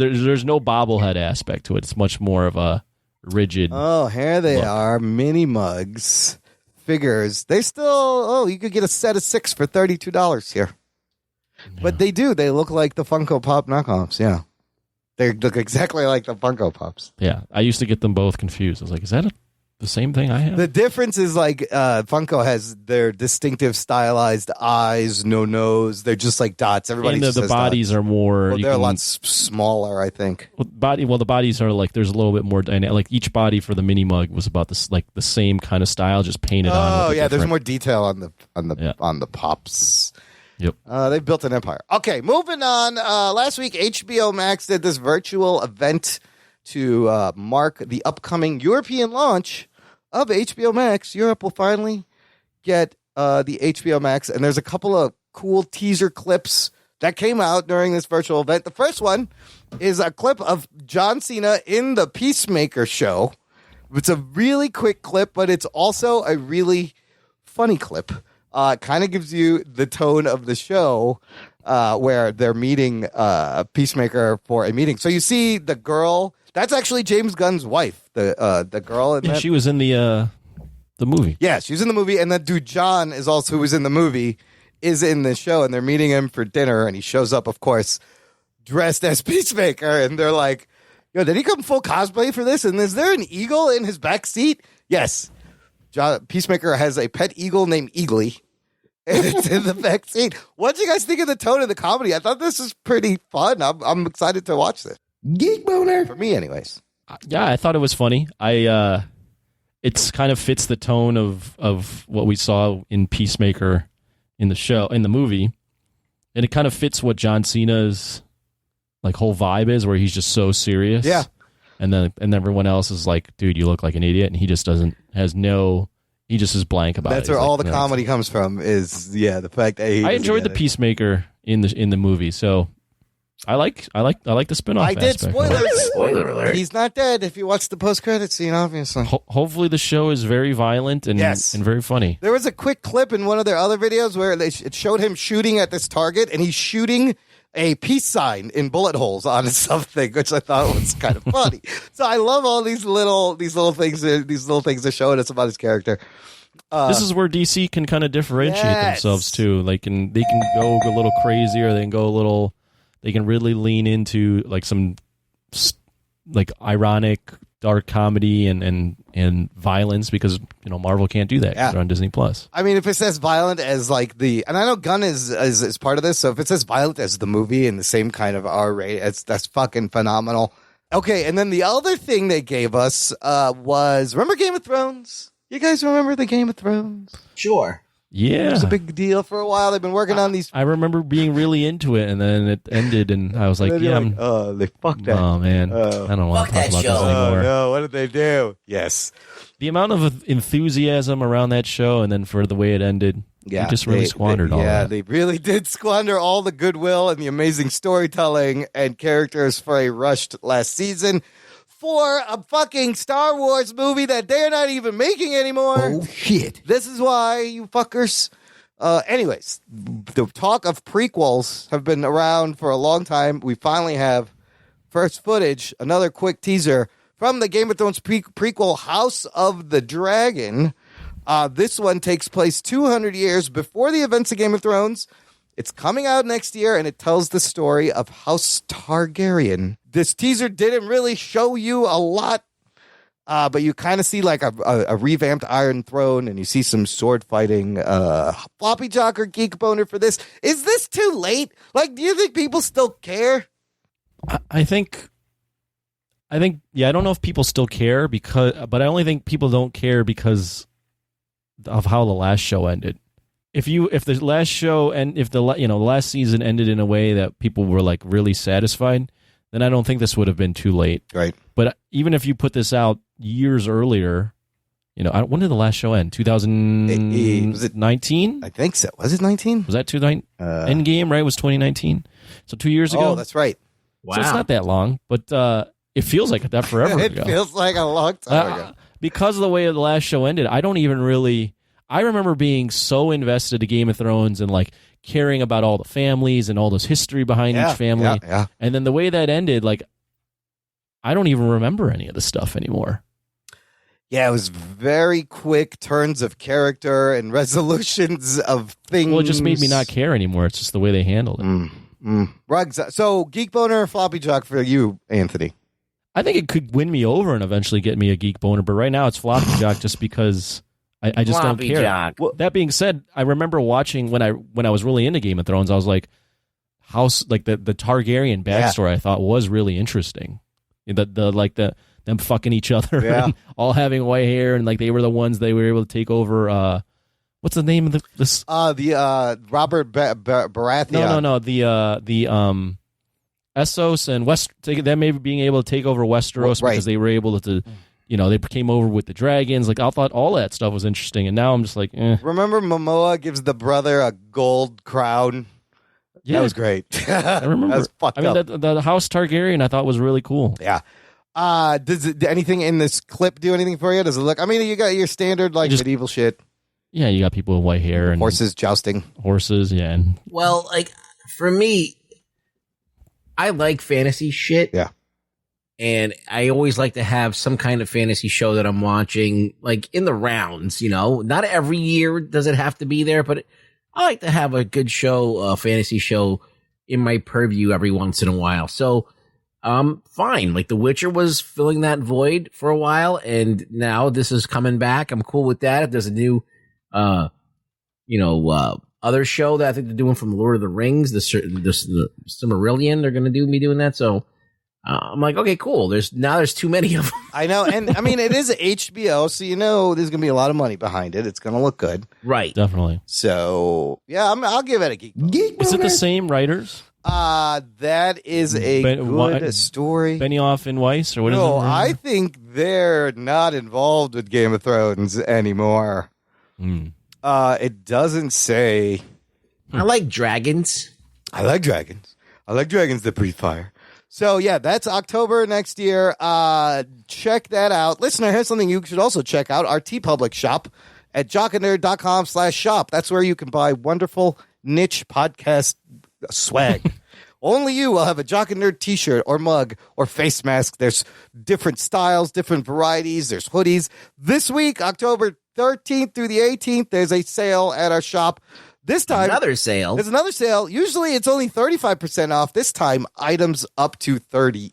no bobblehead aspect to it. It's much more of a rigid. Oh, here they Look. are, mini mugs, figures. They still. Oh, you could get a set of 6 for $32 here. But they do. They look like the Funko Pop knockoffs. Yeah, they look exactly like the Funko Pops. Yeah, I used to get them both confused. I was like, is that the same thing I have? The difference is like Funko has their distinctive stylized eyes, no nose. They're just like dots. Everybody and just the says bodies dots. are more. Well, you they're a can- lot smaller, I think. Well, the bodies are like there's a little bit more dynamic. Like each body for the mini mug was about this, like the same kind of style, just painted on. Oh with a yeah, there's different- more detail Yeah. on the pops. Yep. They've built an empire. Okay, moving on. Last week, HBO Max did this virtual event to mark the upcoming European launch of HBO Max. Europe will finally get the HBO Max, and there's a couple of cool teaser clips that came out during this virtual event. The first one is a clip of John Cena in the Peacemaker show. It's a really quick clip, but it's also a really funny clip. Kind of gives you the tone of the show where they're meeting Peacemaker for a meeting. So you see the girl. That's actually James Gunn's wife. The girl in Yeah, that. she was in the movie. Yeah, she's in the movie, and that dude John is also who was in the movie is in the show, and they're meeting him for dinner, and he shows up, of course, dressed as Peacemaker, and they're like, "Yo, did he come full cosplay for this? And is there an eagle in his back seat?" Yes, Peacemaker has a pet eagle named Eagly, and it's in the back seat. What do you guys think of the tone of the comedy? I thought this was pretty fun. I'm excited to watch this. Geek boner. For me, anyways. Yeah, I thought it was funny. It's kind of fits the tone of what we saw in Peacemaker in the movie, and it kind of fits what John Cena's like whole vibe is, where he's just so serious. Yeah. and then everyone else is like, dude, you look like an idiot, and he just he just is blank about it. That's where He's all like, the comedy comes from. Is the fact that I enjoyed the Peacemaker in the movie, so I like the spin-off. I did. aspect. Spoiler alert. He's not dead. If you watch the post-credit scene, obviously. Hopefully, the show is very violent and very funny. There was a quick clip in one of their other videos where it showed him shooting at this target, and he's shooting a peace sign in bullet holes on something, which I thought was kind of funny. So I love all these little things they're showing us about his character. This is where DC can kind of differentiate themselves too. They can go a little crazy, or they can really lean into like some like ironic dark comedy and violence, because Marvel can't do that. They're on Disney Plus. I mean, if it says violent as like and I know Gunn is part of this, so if it says violent as the movie and the same kind of R rate, that's fucking phenomenal. Okay, and then the other thing they gave us was, remember Game of Thrones? You guys remember the Game of Thrones? Sure. Yeah. It was a big deal for a while. They've been working on these. I remember being really into it, and then it ended, and I was like, they fucked that. Oh, man. I don't want to talk about this anymore. Oh, no. What did they do? Yes. The amount of enthusiasm around that show, and then for the way it ended, they just really squandered all that. Yeah, they really did squander all the goodwill and the amazing storytelling and characters for a rushed last season for a fucking Star Wars movie that they're not even making anymore. Oh, shit. This is why, you fuckers. Anyways, the talk of prequels have been around for a long time. We finally have first footage, another quick teaser from the Game of Thrones prequel House of the Dragon. This one takes place 200 years before the events of Game of Thrones. It's coming out next year, and it tells the story of House Targaryen. This teaser didn't really show you a lot, but you kind of see like a revamped Iron Throne, and you see some sword fighting. Floppy Jock or Geek Boner for this. Is this too late? Like, do you think people still care? I think, yeah, I don't know if people still care, but I only think people don't care because of how the last show ended. If the last show and if the last season ended in a way that people were like really satisfied, then I don't think this would have been too late. Right. But even if you put this out years earlier, when did the last show end? 2019? I think so. Was it 19? Was that 2019? Endgame, right? Was 2019 So 2 years ago? Oh, that's right. Wow. So it's not that long, but it feels like that forever ago. It feels like a long time ago. Because of the way the last show ended, I remember being so invested in Game of Thrones and like caring about all the families and all this history behind each family. Yeah. And then the way that ended, like, I don't even remember any of the stuff anymore. Yeah, it was very quick turns of character and resolutions of things. Well, it just made me not care anymore. It's just the way they handled it. Rugs. So, Geek Boner or Floppy Jock for you, Anthony? I think it could win me over and eventually get me a Geek Boner, but right now it's Floppy Jock just because I just don't care. Well, that being said, I remember watching when I was really into Game of Thrones, I was like, the Targaryen backstory I thought was really interesting. Them fucking each other and all having white hair, and like they were the ones they were able to take over. What's the name of this? Robert Baratheon. No. The Essos and them maybe being able to take over Westeros because they were able to. They came over with the dragons. Like, I thought all that stuff was interesting, and now I'm just like, eh. Remember Momoa gives the brother a gold crown? Yeah. That was great. I remember. That was fucked up. The House Targaryen I thought was really cool. Yeah. Does anything in this clip do anything for you? Does it look? I mean, you got your standard medieval shit. Yeah, you got people with white hair and horses jousting. Horses, yeah. Well, like for me, I like fantasy shit. Yeah. And I always like to have some kind of fantasy show that I'm watching, like in the rounds, Not every year does it have to be there, but I like to have a good show, a fantasy show in my purview every once in a while. So, fine. Like The Witcher was filling that void for a while, and now this is coming back. I'm cool with that. If there's a new, other show that I think they're doing from Lord of the Rings, the Silmarillion, they're going to be doing that. So, I'm like, okay, cool. There's too many of them. I know. And I mean, it is HBO, so there's going to be a lot of money behind it. It's going to look good. Right. Definitely. So, yeah, I'll give it a Geek Boner. Is it the same writers? That is a good story. Benioff and Weiss, or what is it? No, I think they're not involved with Game of Thrones anymore. It doesn't say. I like dragons. I like dragons. That breathe fire. So, yeah, that's October next year. Check that out. Listener, here's something you should also check out. Our TeePublic shop at jockandnerd.com/shop. That's where you can buy wonderful niche podcast swag. Only you will have a Jock and Nerd t-shirt or mug or face mask. There's different styles, different varieties. There's hoodies. This week, October 13th through the 18th, there's a sale at our shop. This time, there's another sale. Usually it's only 35% off. This time, items up to 38%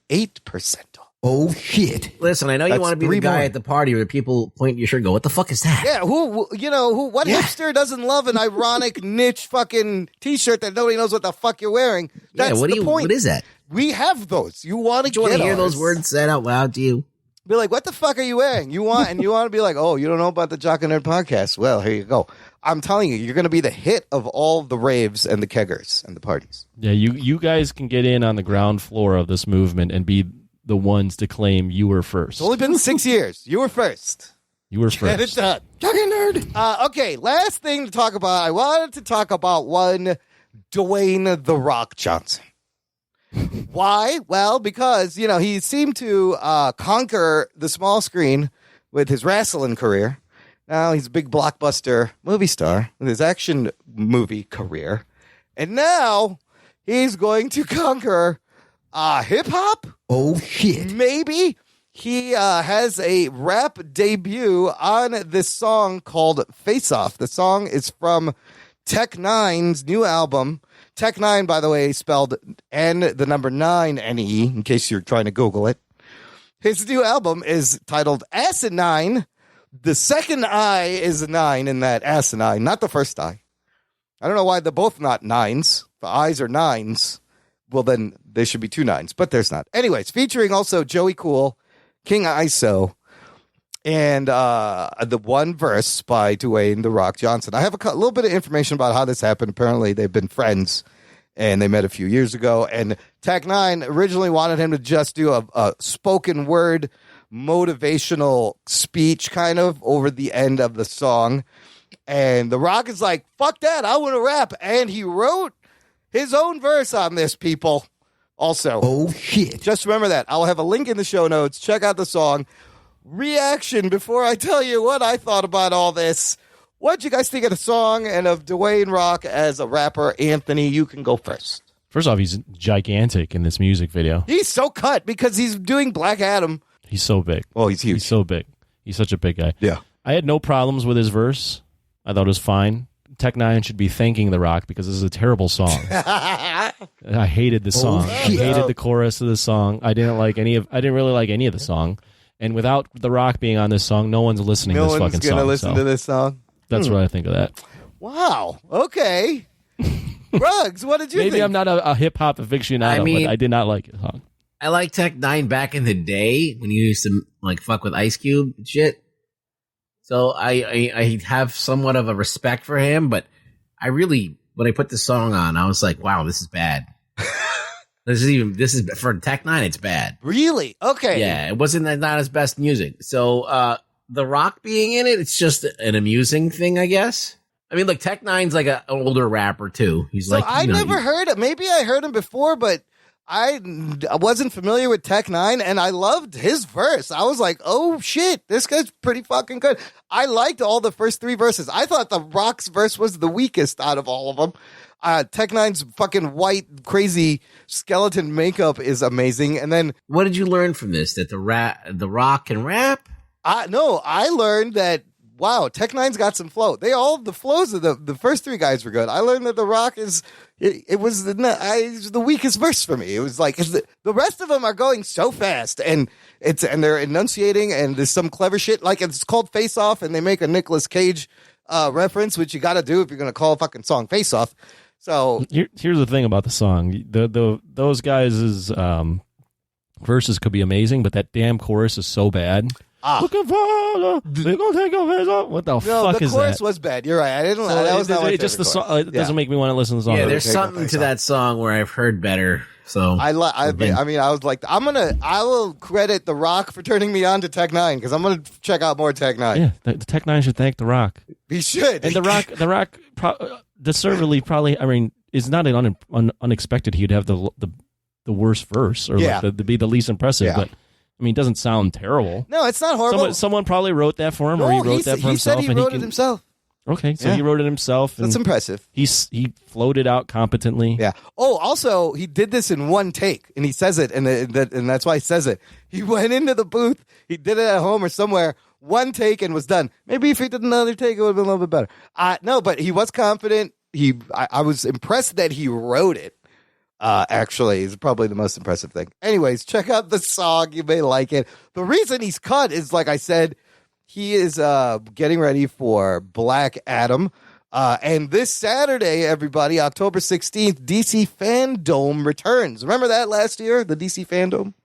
off. Oh, shit. Listen, I know you want to be the guy at the party where people point at your shirt and go, what the fuck is that? Yeah, what hipster doesn't love an ironic niche fucking t-shirt that nobody knows what the fuck you're wearing? That's the point. What is that? We have those. You want to hear those words said out loud to you? Be like, what the fuck are you wearing? You want to be like, oh, you don't know about the Jock and Nerd podcast? Well, here you go. I'm telling you, you're going to be the hit of all the raves and the keggers and the parties. Yeah, you guys can get in on the ground floor of this movement and be the ones to claim you were first. It's only been 6 years. You were first. Get it done. Jock and Nerd. Okay, last thing to talk about. I wanted to talk about one Dwayne "The Rock" Johnson. Why? Well, because, he seemed to conquer the small screen with his wrestling career. Now he's a big blockbuster movie star with his action movie career. And now he's going to conquer hip-hop? Oh, shit. Maybe. He has a rap debut on this song called Face Off. The song is from Tech Nine's new album. Tech Nine, by the way, spelled N9NE, in case you're trying to Google it. His new album is titled Asinine. The second I is a 9 in that asinine, not the first I. I don't know why they're both not 9s. The I's are 9s. Well, then there should be 2 9s, but there's not. Anyways, featuring also Joey Cool, King ISO, and the one verse by Dwayne "The Rock" Johnson. I have a little bit of information about how this happened. Apparently, they've been friends, and they met a few years ago. And Tech Nine originally wanted him to just do a spoken word motivational speech kind of over the end of the song. And The Rock is like, fuck that, I want to rap. And he wrote his own verse on this, people. Also. Oh, shit. Just remember that. I'll have a link in the show notes. Check out the song. Reaction before I tell you what I thought about all this. What'd you guys think of the song and of Dwayne Rock as a rapper? Anthony, you can go first. First off, he's gigantic in this music video. He's so cut because he's doing Black Adam. He's so big. Oh, he's huge. He's so big. He's such a big guy. Yeah. I had no problems with his verse. I thought it was fine. Tech Nine should be thanking The Rock because this is a terrible song. I hated the song. I hated the chorus of the song. I didn't really like any of the song. And without The Rock being on this song, no one's listening to this fucking song. No one's going to listen to this song. That's what I think of that. Wow. Okay. Ruggs, what did you think? Maybe I'm not a hip-hop aficionado, but I did not like the song. I like Tech Nine back in the day when you used to fuck with Ice Cube and shit. So I have somewhat of a respect for him, but when I put the song on, I was like, wow, this is bad. This is for Tech Nine, it's bad. Really? Okay. Yeah, it wasn't not his best music. So The Rock being in it, it's just an amusing thing, I guess. I mean, Tech Nine's like an older rapper too. He's I never heard it. Maybe I heard him before, but I wasn't familiar with Tech Nine, and I loved his verse. I was like, oh, shit, this guy's pretty fucking good. I liked all the first 3 verses. I thought The Rock's verse was the weakest out of all of them. Tech Nine's fucking white, crazy skeleton makeup is amazing. And then... What did you learn from this? That The Rock can rap? No, I learned that, wow, Tech Nine's got some flow. The flows of the first 3 guys were good. I learned that The Rock is... It was the weakest verse for me. It was like the rest of them are going so fast, and they're enunciating, and there's some clever shit. Like it's called Face Off, and they make a Nicolas Cage reference, which you got to do if you're going to call a fucking song Face Off. So here's the thing about the song: those guys' verses could be amazing, but that damn chorus is so bad. Looking for they're gonna take over. What the No, fuck the is chorus that? was bad. You're right. I didn't. That was not my just the favorite song. chorus. It doesn't make me want to listen to the song. Yeah, there's Okay, something to that song where I've heard better. So I mean, I was like, I will credit The Rock for turning me on to Tech Nine because I'm gonna check out more Tech Nine. Yeah, the Tech Nine should thank The Rock. He should. And The Rock, deservedly probably. I mean, it's not an unexpected. He'd have the worst verse or like to be the least impressive. Yeah. But I mean, it doesn't sound terrible. No, it's not horrible. Someone probably wrote that for him, or he wrote that for himself. He said he wrote it himself. Okay, so he wrote it himself. And That's impressive. He floated out competently. Yeah. Oh, also, he did this in one take, and he says it, and that's why he says it. He went into the booth. He did it at home or somewhere. One take and was done. Maybe if he did another take, it would have been a little bit better. No, but he was confident. I was impressed that he wrote it. Actually, is probably the most impressive thing. Anyways, check out the song. You may like it. The reason he's cut is, like I said, he is getting ready for Black Adam. And this Saturday, everybody, October 16th, DC Fandom returns. Remember that last year, the DC Fandom?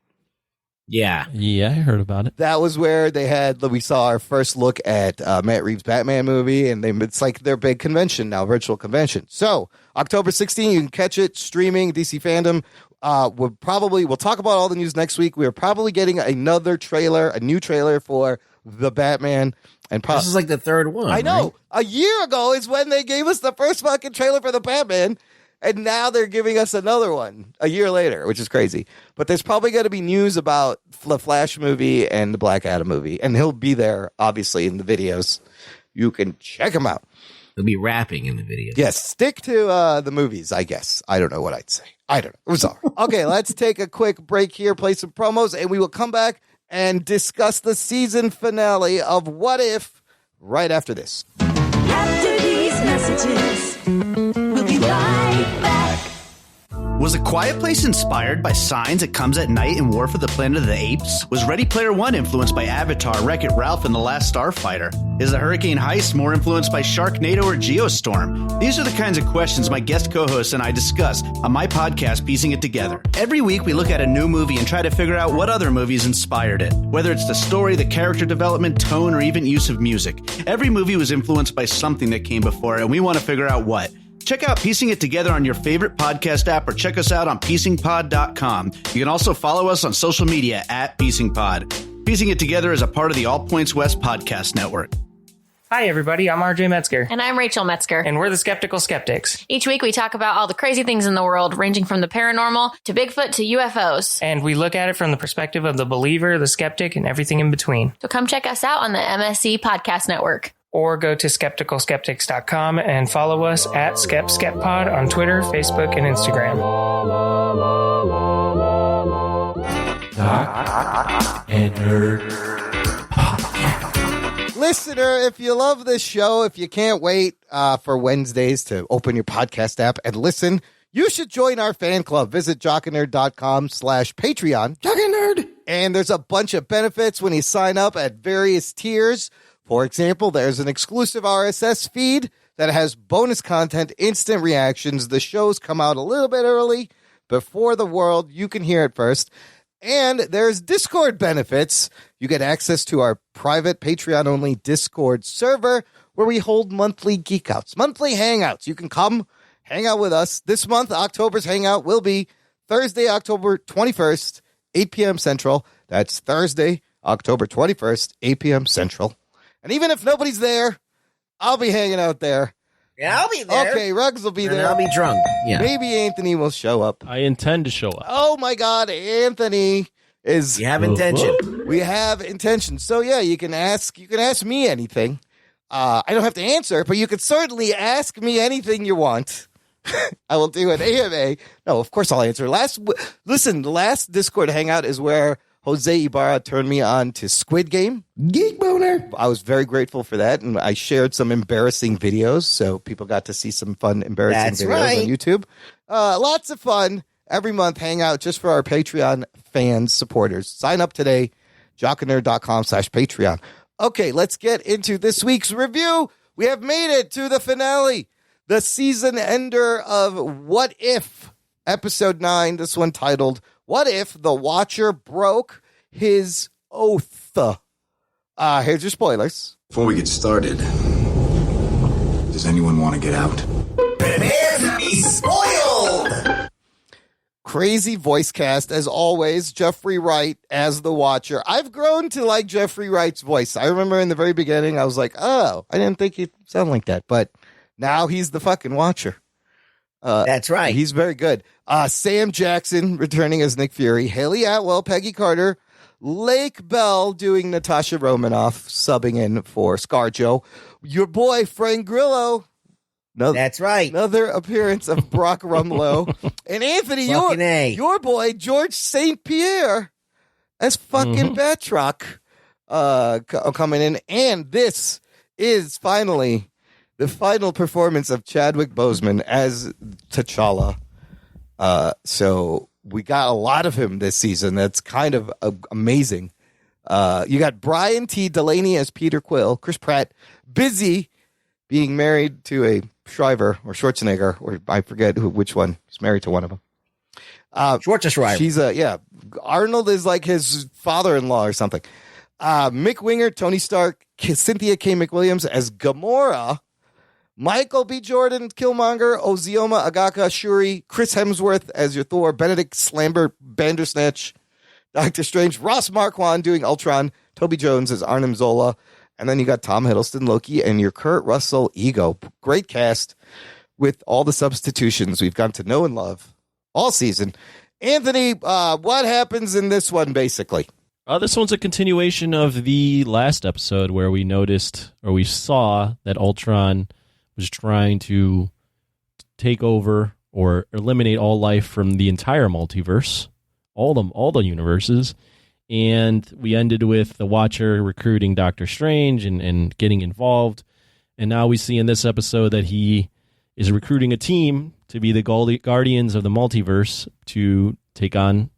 yeah, I heard about it. That was where we saw our first look at Matt Reeves' Batman movie, and it's like their big convention now, virtual convention. So October 16th, you can catch it streaming DC Fandom. We'll talk about all the news next week. We are probably getting a new trailer for the Batman. And this is like the third one. I know. Right? A year ago is when they gave us the first fucking trailer for the Batman. And now they're giving us another one a year later, which is crazy. But there's probably going to be news about the Flash movie and the Black Adam movie. And he'll be there, obviously, in the videos. You can check him out. He'll be rapping in the video. Yes, stick to the movies, I guess. I don't know what I'd say. I don't know. I'm sorry. Okay, let's take a quick break here, play some promos, and we will come back and discuss the season finale of What If right after this. After these messages, we'll be right back. Was A Quiet Place inspired by Signs, It Comes at Night, and War for the Planet of the Apes? Was Ready Player One influenced by Avatar, Wreck-It Ralph, and The Last Starfighter? Is The Hurricane Heist more influenced by Sharknado or Geostorm? These are the kinds of questions my guest co-hosts and I discuss on my podcast, Piecing It Together. Every week, we look at a new movie and try to figure out what other movies inspired it. Whether it's the story, the character development, tone, or even use of music. Every movie was influenced by something that came before, and we want to figure out what. Check out Piecing It Together on your favorite podcast app or check us out on piecingpod.com. You can also follow us on social media at piecingpod. Piecing It Together is a part of the All Points West podcast network. Hi, everybody. I'm RJ Metzger. And I'm Rachel Metzger. And we're the Skeptical Skeptics. Each week we talk about all the crazy things in the world, ranging from the paranormal to Bigfoot to UFOs. And we look at it from the perspective of the believer, the skeptic, and everything in between. So come check us out on the MSC Podcast Network. Or go to skepticalskeptics.com and follow us at SkepSkepPod on Twitter, Facebook, and Instagram. Doc and Nerd. Listener, if you love this show, if you can't wait for Wednesdays to open your podcast app and listen, you should join our fan club. Visit jockandnerd.com/Patreon. Doc and Nerd. And there's a bunch of benefits when you sign up at various tiers. For example, there's an exclusive RSS feed that has bonus content, instant reactions. The shows come out a little bit early before the world. You can hear it first. And there's Discord benefits. You get access to our private Patreon-only Discord server where we hold monthly geek outs, monthly hangouts. You can come hang out with us. This month, October's hangout will be Thursday, October 21st, 8 p.m. Central. That's Thursday, October 21st, 8 p.m. Central. And even if nobody's there, I'll be hanging out there. Yeah, I'll be there. Okay, Ruggs will be And there. I'll be drunk. Yeah. Maybe Anthony will show up. I intend to show up. Oh my God, Anthony is. You have intention. We have intention. So yeah, you can ask me anything. I don't have to answer, but you could certainly ask me anything you want. I will do an AMA. No, of course I'll answer. The last Discord hangout is where Jose Ibarra turned me on to Squid Game. Geek Boner. I was very grateful for that, and I shared some embarrassing videos, so people got to see some fun, embarrassing videos on YouTube. Lots of fun. Every month, hang out just for our Patreon fans, supporters. Sign up today, jockandnerd.com/Patreon. Okay, let's get into this week's review. We have made it to the finale, the season ender of What If, episode 9, this one titled, What If the Watcher Broke His Oath? Here's your spoilers. Before we get started, does anyone want to get out? Prepare to be spoiled! Crazy voice cast, as always. Jeffrey Wright as the Watcher. I've grown to like Jeffrey Wright's voice. I remember in the very beginning, I was like, oh, I didn't think he'd sound like that. But now he's the fucking Watcher. That's right. He's very good. Sam Jackson returning as Nick Fury. Haley Atwell, Peggy Carter. Lake Bell doing Natasha Romanoff, subbing in for ScarJo. Your boy, Frank Grillo. That's right. Another appearance of Brock Rumlow. And Anthony, your boy, George St. Pierre, as fucking Batroc coming in. And this is finally the final performance of Chadwick Boseman as T'Challa. So we got a lot of him this season. That's kind of amazing. You got Brian T. Delaney as Peter Quill. Chris Pratt, busy being married to a Shriver or Schwarzenegger, or I forget which one. He's married to one of them. Schwarzenegger. She's Arnold is like his father-in-law or something. Mick Winger, Tony Stark, Cynthia K. McWilliams as Gamora. Michael B. Jordan, Killmonger, Ozioma Agaka, Shuri, Chris Hemsworth as your Thor, Benedict Slambert, Bandersnatch, Doctor Strange, Ross Marquand doing Ultron, Toby Jones as Arnim Zola, and then you got Tom Hiddleston, Loki, and your Kurt Russell, Ego. Great cast with all the substitutions we've gotten to know and love all season. Anthony, what happens in this one, basically? This one's a continuation of the last episode where we noticed, or we saw, that Ultron was trying to take over or eliminate all life from the entire multiverse, all the universes. And we ended with the Watcher recruiting Doctor Strange and getting involved. And now we see in this episode that he is recruiting a team to be the guardians of the multiverse to take on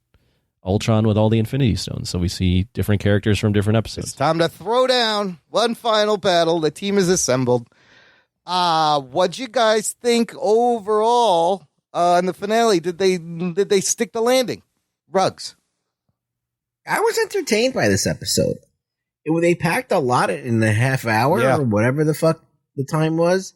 Ultron with all the Infinity Stones. So we see different characters from different episodes. It's time to throw down one final battle. The team is assembled. What'd you guys think overall in the finale? Did they stick the landing? Rugs. I was entertained by this episode. They packed a lot in a half hour or whatever the fuck the time was.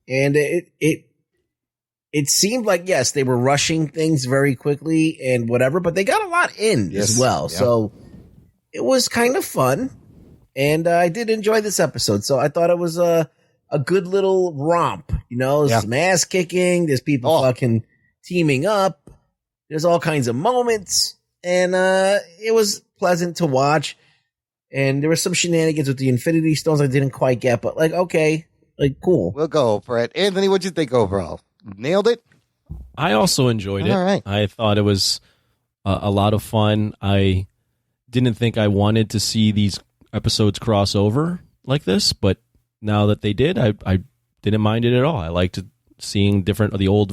And it seemed like, yes, they were rushing things very quickly and whatever, but they got a lot in as well. Yeah. So it was kind of fun. And I did enjoy this episode. So I thought it was a good little romp. You know, there's some ass kicking. There's people fucking teaming up. There's all kinds of moments. And it was pleasant to watch. And there were some shenanigans with the Infinity Stones I didn't quite get, but okay, cool. We'll go for it. Anthony, what'd you think overall? Nailed it? I also enjoyed it. All right. I thought it was a lot of fun. I didn't think I wanted to see these episodes cross over like this, but now that they did, I didn't mind it at all. I liked seeing all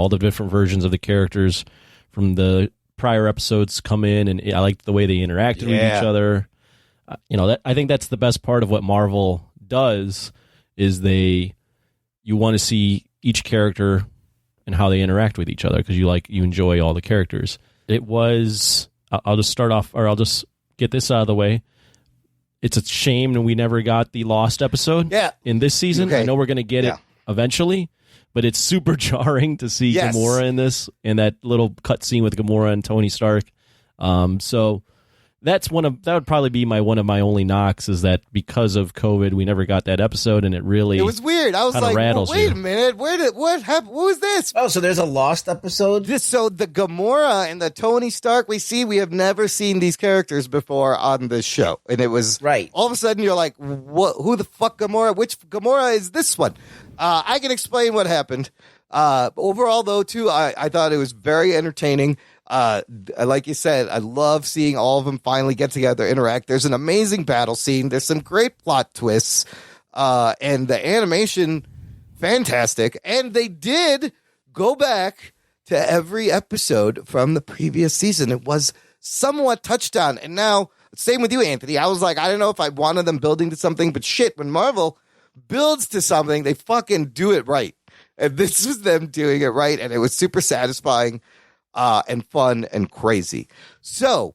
the different versions of the characters from the prior episodes come in, and I liked the way they interacted with each other. I think that's the best part of what Marvel does is you want to see each character and how they interact with each other because you enjoy all the characters. It was, I'll just start off, or I'll just get this out of the way. It's a shame that we never got the Lost episode in this season. Okay. I know we're going to get it eventually, but it's super jarring to see Gamora in this, and that little cut scene with Gamora and Tony Stark. So that would probably be one of my only knocks is that because of COVID, we never got that episode, and it was weird. I was like, wait a minute, what happened? What was this? Oh, so there's a Lost episode? So the Gamora and the Tony Stark we have never seen these characters before on this show, and it was all of a sudden you're like, what? Who the fuck Gamora? Which Gamora is this one? I can explain what happened. Overall, though, too, I thought it was very entertaining. Like you said, I love seeing all of them finally get together, interact. There's an amazing battle scene. There's some great plot twists, and the animation, fantastic. And they did go back to every episode from the previous season. It was somewhat touched on. And now, same with you, Anthony. I was like, I don't know if I wanted them building to something, but shit, when Marvel builds to something, they fucking do it right. And this was them doing it right, and it was super satisfying. And fun and crazy. So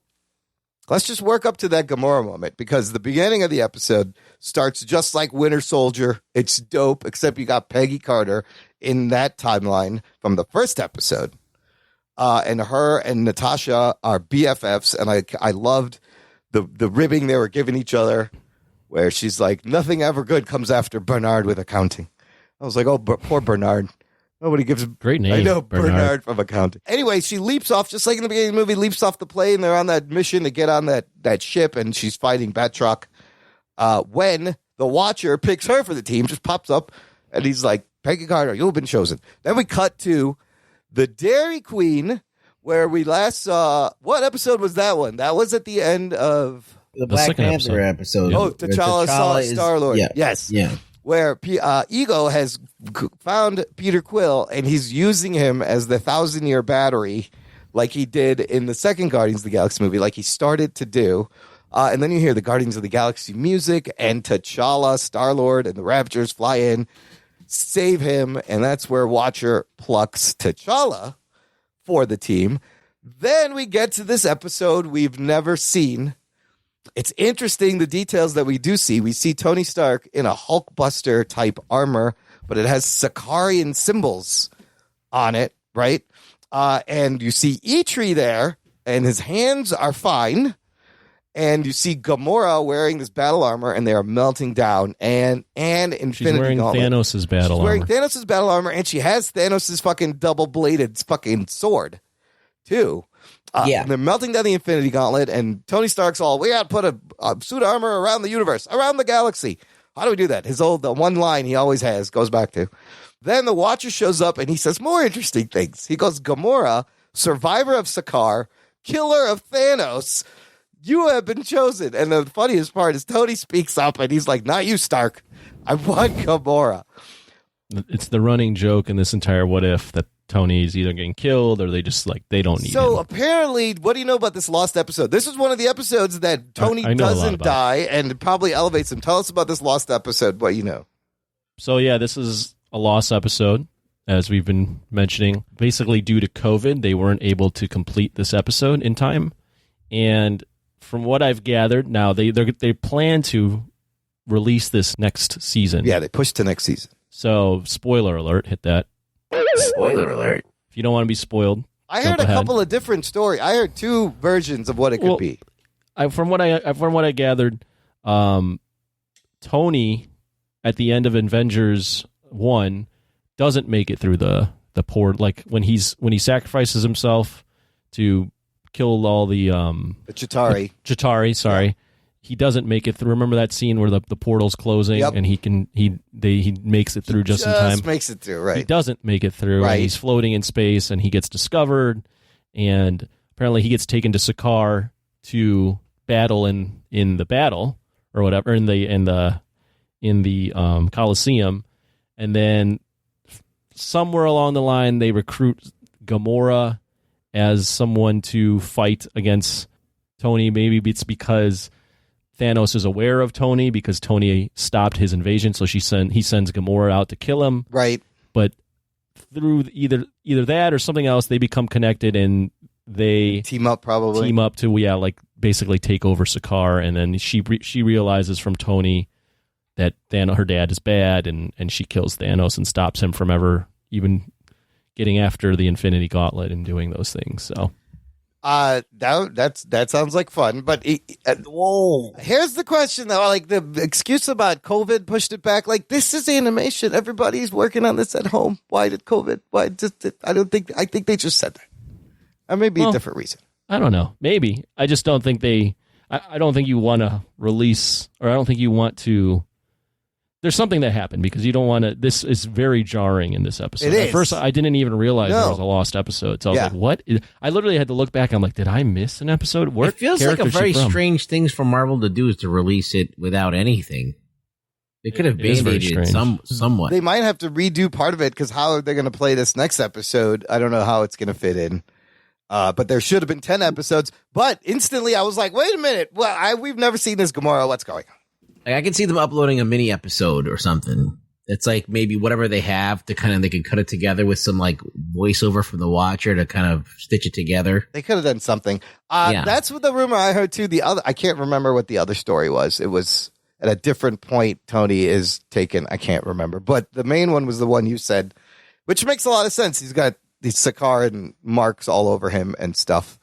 Let's just work up to that Gamora moment, because the beginning of the episode starts just like Winter Soldier. It's dope, except you got Peggy Carter in that timeline from the first episode. And her and Natasha are BFFs, and I loved the ribbing they were giving each other, where she's like, nothing ever good comes after Bernard with accounting. I was like, oh, poor Bernard. Nobody gives a great name. I know, Bernard from accounting. Anyway, she leaps off, just like in the beginning of the movie, leaps off the plane. They're on that mission to get on that ship, and she's fighting Batroc. When the Watcher picks her for the team, just pops up, and he's like, Peggy Carter, you've been chosen. Then we cut to the Dairy Queen, where we last saw, what episode was that one? That was at the end of the Black Panther episode. Oh, T'Challa saw Star-Lord. Yeah. Yes. Yeah. Where Ego has found Peter Quill, and he's using him as the 1,000-year battery, like he did in the second Guardians of the Galaxy movie, like he started to do. And then you hear the Guardians of the Galaxy music, and T'Challa, Star-Lord, and the Raptors fly in, save him, and that's where Watcher plucks T'Challa for the team. Then we get to this episode we've never seen. It's interesting, the details that we do see. We see Tony Stark in a Hulkbuster type armor, but it has Sicarian symbols on it, right? And you see Eitri there, and his hands are fine. And you see Gamora wearing this battle armor, and they are melting down. And Infinity She's wearing Gauntlet. Thanos' battle armor. Wearing Thanos' battle armor, and she has Thanos' fucking double-bladed fucking sword, too. Yeah. And they're melting down the Infinity Gauntlet, and Tony Stark's all, we got to put a suit armor around the universe, around the galaxy. How do we do that? The one line he always has goes back to. Then the Watcher shows up, and he says more interesting things. He goes, Gamora, survivor of Sakaar, killer of Thanos, you have been chosen. And the funniest part is Tony speaks up, and he's like, not you, Stark. I want Gamora. It's the running joke in this entire What If that Tony's either getting killed or they just like they don't need him. So apparently, what do you know about this lost episode? This is one of the episodes that Tony I know doesn't die, and it probably elevates him. Tell us about this lost episode, what you know. So yeah, this is a lost episode, as we've been mentioning. Basically, due to COVID, they weren't able to complete this episode in time. And from what I've gathered, now they plan to release this next season. Yeah, they pushed to next season. So spoiler alert, hit that. Spoiler alert. If you don't want to be spoiled, I heard a couple of different stories. I heard two versions of what it could be. From what I gathered, Tony at the end of Avengers 1 doesn't make it through the port. Like when he sacrifices himself to kill all the Chitauri, sorry. He doesn't make it through. Remember that scene where the portal's closing and he makes it through just in time. Makes it through, right? He doesn't make it through. Right. And he's floating in space, and he gets discovered, and apparently he gets taken to Sakaar to battle in the battle or whatever in the Coliseum, and then somewhere along the line they recruit Gamora as someone to fight against Tony. Maybe it's because Thanos is aware of Tony because Tony stopped his invasion, so he sends Gamora out to kill him. Right. But through either that or something else, they become connected and they team up to basically take over Sakaar. And then she realizes from Tony that her dad is bad, and she kills Thanos and stops him from ever even getting after the Infinity Gauntlet and doing those things. So. That sounds like fun, but here's the question though. Like the excuse about COVID pushed it back. Like this is animation. Everybody's working on this at home. Why did COVID? I think they just said that. Or maybe a different reason. I don't know. Maybe. I just don't think I don't think you want to release, or I don't think you want to. There's something that happened because you don't want to. This is very jarring in this episode. At first, I didn't even realize there was a lost episode. So I was like, "What?" I literally had to look back. I'm like, "Did I miss an episode?" It feels like a very strange thing for Marvel to do is to release it without anything. They could have band-aided it somewhat. They might have to redo part of it because how are they going to play this next episode? I don't know how it's going to fit in. But there should have been 10 episodes. But instantly, I was like, "Wait a minute! Well, we've never seen this Gamora. What's going on?" I can see them uploading a mini episode or something It's like maybe whatever they have to kind of, they can cut it together with some like voiceover from the Watcher to kind of stitch it together. They could have done something. That's what the rumor I heard too. The other, I can't remember what the other story was. It was at a different point. Tony is taken. I can't remember, but the main one was the one you said, which makes a lot of sense. He's got these Sakaran marks all over him and stuff.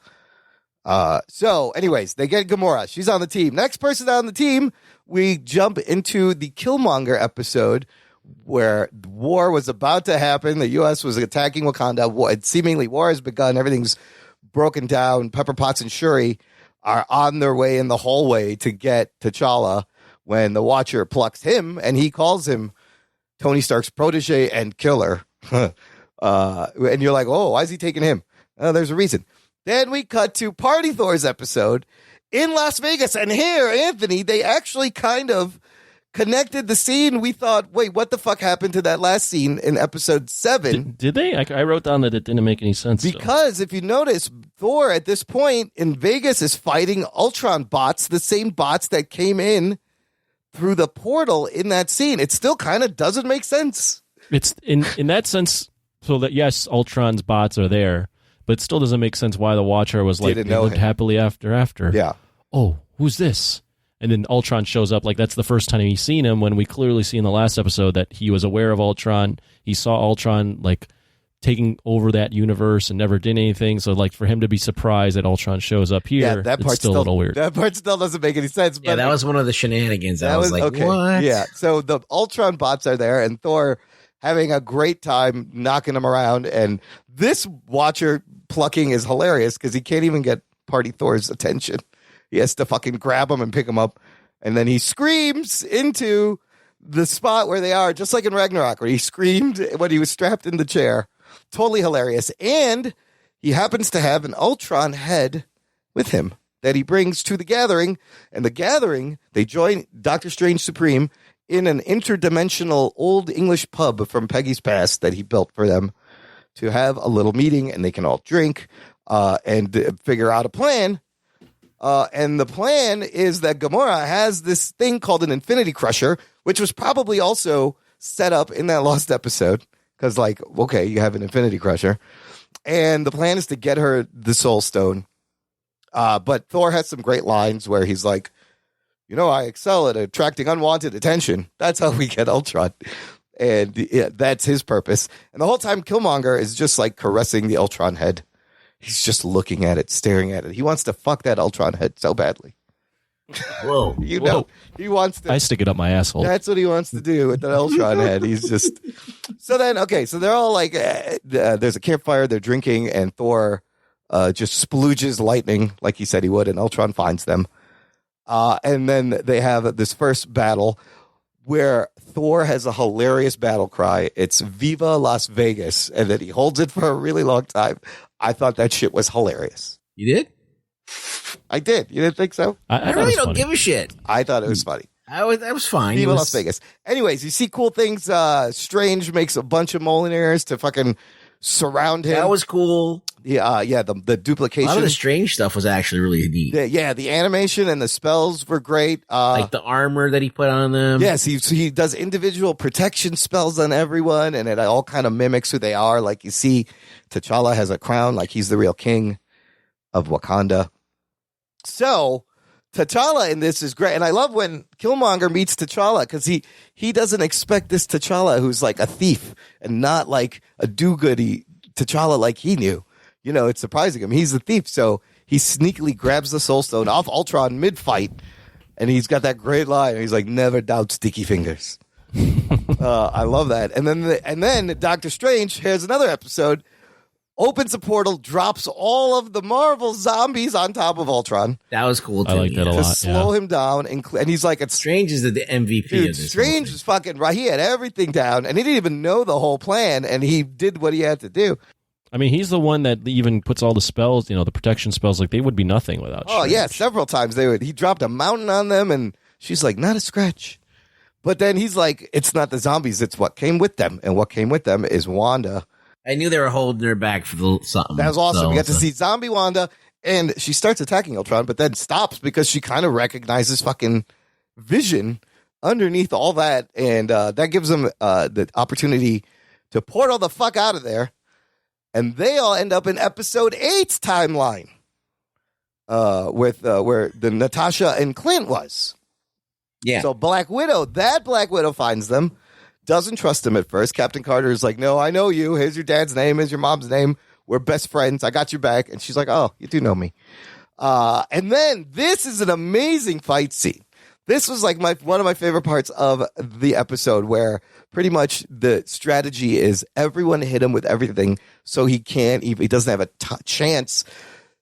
So anyways, they get Gamora. She's on the team. Next person on the team, we jump into the Killmonger episode, where war was about to happen. The U.S. was attacking Wakanda. Seemingly war has begun. Everything's broken down. Pepper Potts and Shuri are on their way in the hallway to get T'Challa when the Watcher plucks him, and he calls him Tony Stark's protege and killer. And you're like, oh, why is he taking him? There's a reason. Then we cut to Party Thor's episode in Las Vegas. And here, Anthony, they actually kind of connected the scene. We thought, wait, what the fuck happened to that last scene in episode 7? Did they? I wrote down that it didn't make any sense. Because if you notice, Thor at this point in Vegas is fighting Ultron bots, the same bots that came in through the portal in that scene. It still kind of doesn't make sense. It's in that sense, so that yes, Ultron's bots are there, but it still doesn't make sense why the Watcher was like, they lived happily after. Yeah. Oh, who's this? And then Ultron shows up. Like, that's the first time he's seen him, when we clearly see in the last episode that he was aware of Ultron. He saw Ultron, like, taking over that universe and never did anything. So, like, for him to be surprised that Ultron shows up here, that part's still a little weird. That part still doesn't make any sense. Yeah, that was one of the shenanigans. I was like, okay. What? Yeah, so the Ultron bots are there, and Thor having a great time knocking them around. And this Watcher plucking is hilarious because he can't even get Party Thor's attention. He has to fucking grab him and pick him up. And then he screams into the spot where they are, just like in Ragnarok, where he screamed when he was strapped in the chair. Totally hilarious. And he happens to have an Ultron head with him that he brings to the gathering. And the gathering, they join Doctor Strange Supreme in an interdimensional old English pub from Peggy's past that he built for them to have a little meeting, and they can all drink and figure out a plan. And the plan is that Gamora has this thing called an Infinity Crusher, which was probably also set up in that lost episode. Because, like, okay, you have an Infinity Crusher. And the plan is to get her the Soul Stone. But Thor has some great lines where he's like, you know, I excel at attracting unwanted attention. That's how we get Ultron. And yeah, that's his purpose. And the whole time, Killmonger is just, like, caressing the Ultron head. He's just looking at it, staring at it. He wants to fuck that Ultron head so badly. Whoa. You know, he wants to. I stick it up my asshole. That's what he wants to do with that Ultron head. He's just. So then, okay, so they're all like, there's a campfire, they're drinking, and Thor just splooges lightning like he said he would, and Ultron finds them. And then they have this first battle where Thor has a hilarious battle cry. It's Viva Las Vegas, and then he holds it for a really long time. I thought that shit was hilarious. You did? I did. You didn't think so? I really don't give a shit. I thought it was funny. That was fine. Viva Las Vegas. Anyways, you see cool things. Strange makes a bunch of Molineers to fucking surround him. That was cool. Yeah, the duplication. A lot of the Strange stuff was actually really neat. The animation and the spells were great. Like the armor that he put on them. Yes, he does individual protection spells on everyone, and it all kind of mimics who they are. Like you see, T'Challa has a crown, like he's the real king of Wakanda. So T'Challa in this is great, and I love when Killmonger meets T'Challa because he doesn't expect this T'Challa who's like a thief and not like a do-goody T'Challa like he knew. You know, it's surprising him. He's the thief, so he sneakily grabs the Soul Stone off Ultron mid-fight, and he's got that great line. He's like, "Never doubt sticky fingers." I love that. And then Doctor Strange, here's another episode, opens a portal, drops all of the Marvel zombies on top of Ultron. That was cool too. I like that a lot. To slow him down, and he's like, "It's Strange is the MVP dude, of this." Strange is fucking right. He had everything down, and he didn't even know the whole plan, and he did what he had to do. I mean, he's the one that even puts all the spells, you know, the protection spells, like they would be nothing without Oh, Strange. yeah, several times he dropped a mountain on them, and she's like, not a scratch. But then he's like, it's not the zombies, it's what came with them, and what came with them is Wanda. I knew they were holding her back for something. That was awesome. We got to see zombie Wanda, and she starts attacking Ultron, but then stops because she kind of recognizes fucking Vision underneath all that, and that gives them the opportunity to portal the fuck out of there, and they all end up in episode 8's timeline, with where the Natasha and Clint was. Yeah. So Black Widow finds them, doesn't trust them at first. Captain Carter is like, "No, I know you. Here's your dad's name. Here's your mom's name. We're best friends. I got your back." And she's like, "Oh, you do know me." And then this is an amazing fight scene. This was like one of my favorite parts of the episode, where pretty much the strategy is everyone hit him with everything, so he doesn't have a chance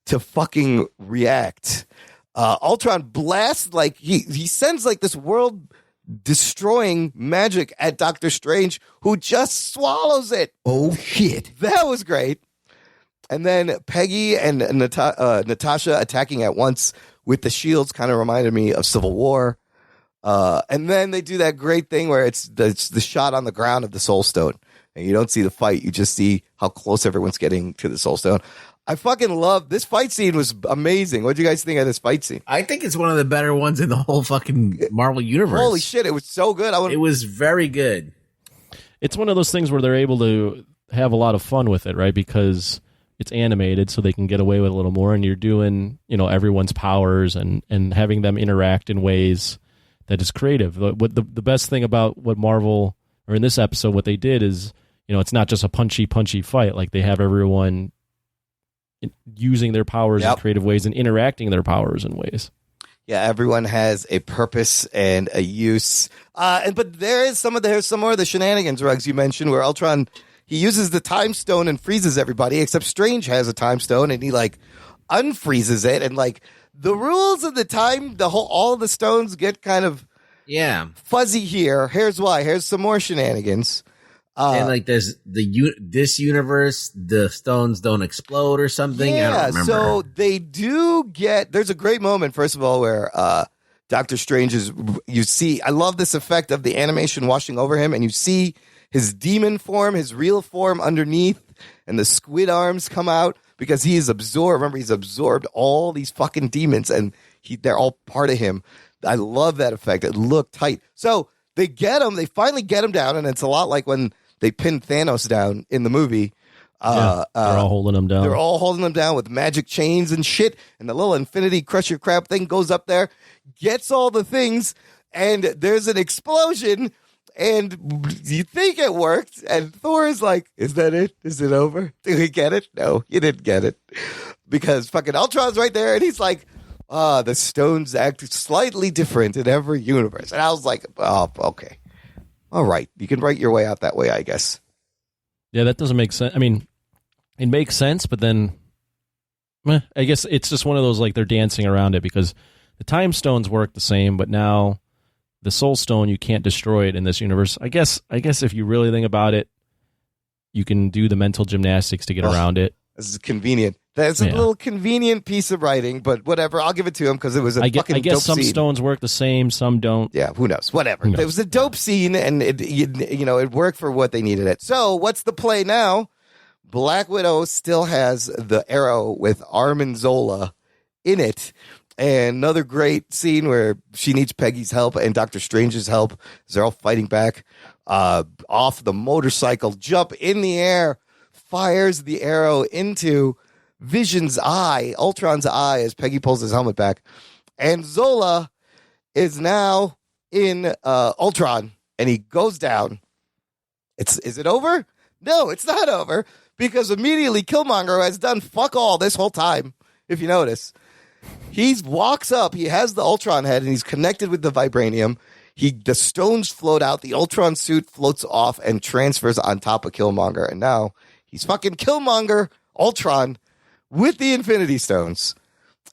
to fucking react. Ultron blasts, like he sends like this world destroying magic at Doctor Strange, who just swallows it. Oh shit. That was great. And then Peggy and Natasha attacking at once with the shields kind of reminded me of Civil War. And then they do that great thing where it's the shot on the ground of the Soul Stone. And you don't see the fight. You just see how close everyone's getting to the Soul Stone. I fucking love this fight scene. Was amazing. What do you guys think of this fight scene? I think it's one of the better ones in the whole fucking Marvel universe. Holy shit, it was so good. It was very good. It's one of those things where they're able to have a lot of fun with it, right? Because it's animated, so they can get away with a little more, and you're doing, everyone's powers and having them interact in ways that is creative. The best thing about what Marvel, or in this episode, what they did is, it's not just a punchy fight. Like, they have everyone using their powers in creative ways and interacting their powers in ways. Yeah, everyone has a purpose and a use. But there's some more of the shenanigans, Ruggs, you mentioned, where Ultron, he uses the time stone and freezes everybody, except Strange has a time stone and he like unfreezes it, and like the rules of the time, all the stones get kind of fuzzy here. Here's why. Here's some more shenanigans. And like there's this universe, the stones don't explode or something. Yeah, I don't remember. So they do there's a great moment, first of all, where Doctor Strange I love this effect of the animation washing over him, and you see his demon form, his real form underneath, and the squid arms come out because he is absorbed. Remember, he's absorbed all these fucking demons, and they're all part of him. I love that effect. It looked tight. So they finally get him down, and it's a lot like when they pinned Thanos down in the movie. They're all holding him down. They're all holding him down with magic chains and shit, and the little Infinity Crusher crab thing goes up there, gets all the things, and there's an explosion, and you think it worked, and Thor is like, "Is that it? Is it over? Did we get it? No, you didn't get it." Because fucking Ultron's right there, and he's like, the stones act slightly different in every universe. And I was like, oh, okay. All right. You can write your way out that way, I guess. Yeah, that doesn't make sense. I mean, it makes sense, but then I guess it's just one of those, like, they're dancing around it because the time stones work the same, but now the Soul Stone, you can't destroy it in this universe. I guess if you really think about it, you can do the mental gymnastics to get around it. This is convenient. That's a little convenient piece of writing, but whatever. I'll give it to him because it was a fucking dope scene. I guess some stones work the same, some don't. Yeah, who knows? Whatever. It was a dope scene, and it worked for what they needed it. So what's the play now? Black Widow still has the arrow with Armin Zola in it. And another great scene where she needs Peggy's help and Doctor Strange's help as they're all fighting back. Off the motorcycle, jump in the air, fires the arrow into Vision's eye, Ultron's eye, as Peggy pulls his helmet back. And Zola is now in Ultron, and he goes down. Is it over? No, it's not over, because immediately Killmonger, who has done fuck all this whole time, if you notice, he walks up, he has the Ultron head, and he's connected with the vibranium. The stones float out, the Ultron suit floats off and transfers on top of Killmonger, and now he's fucking Killmonger, Ultron, with the Infinity Stones.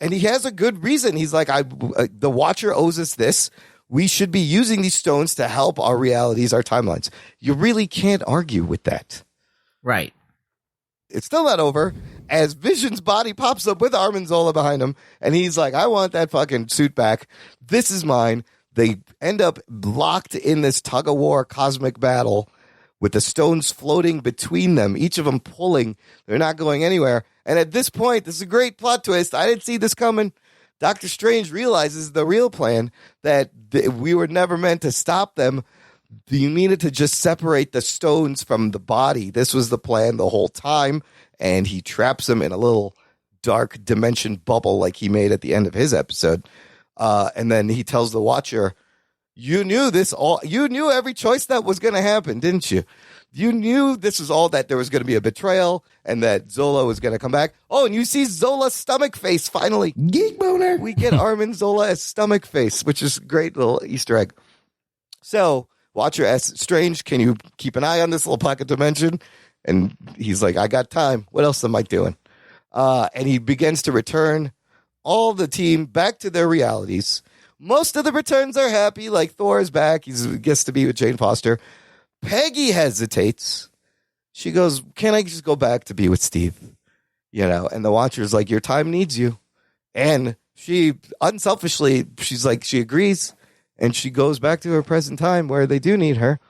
And he has a good reason. He's like, the Watcher owes us this. We should be using these stones to help our realities, our timelines. You really can't argue with that. Right. It's still not over, as Vision's body pops up with Armin Zola behind him, and he's like, I want that fucking suit back. This is mine. They end up locked in this tug-of-war cosmic battle with the stones floating between them, each of them pulling. They're not going anywhere. And at this point, this is a great plot twist. I didn't see this coming. Doctor Strange realizes the real plan, that we were never meant to stop them. You needed to just separate the stones from the body. This was the plan the whole time. And he traps them in a little dark dimension bubble like he made at the end of his episode. And then he tells the Watcher, you knew every choice that was going to happen, didn't you? You knew this was all, that there was going to be a betrayal and that Zola was going to come back. Oh, and you see Zola's stomach face finally. Geek boner. We get Armin Zola as stomach face, which is a great little Easter egg. So Watcher asks Strange, can you keep an eye on this little pocket dimension? And he's like, I got time. What else am I doing? And he begins to return all the team back to their realities. Most of the returns are happy, like Thor is back. He gets to be with Jane Foster. Peggy hesitates. She goes, can I just go back to be with Steve? And the Watcher's like, your time needs you. And she unselfishly, she's like, she agrees. And she goes back to her present time where they do need her.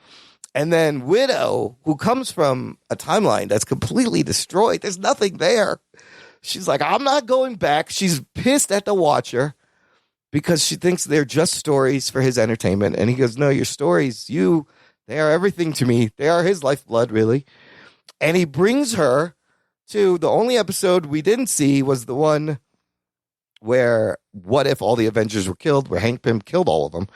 And then Widow, who comes from a timeline that's completely destroyed, there's nothing there. She's like, I'm not going back. She's pissed at the Watcher because she thinks they're just stories for his entertainment. And he goes, no, your stories, they are everything to me. They are his lifeblood, really. And he brings her to the only episode we didn't see was the one where what if all the Avengers were killed, where Hank Pym killed all of them.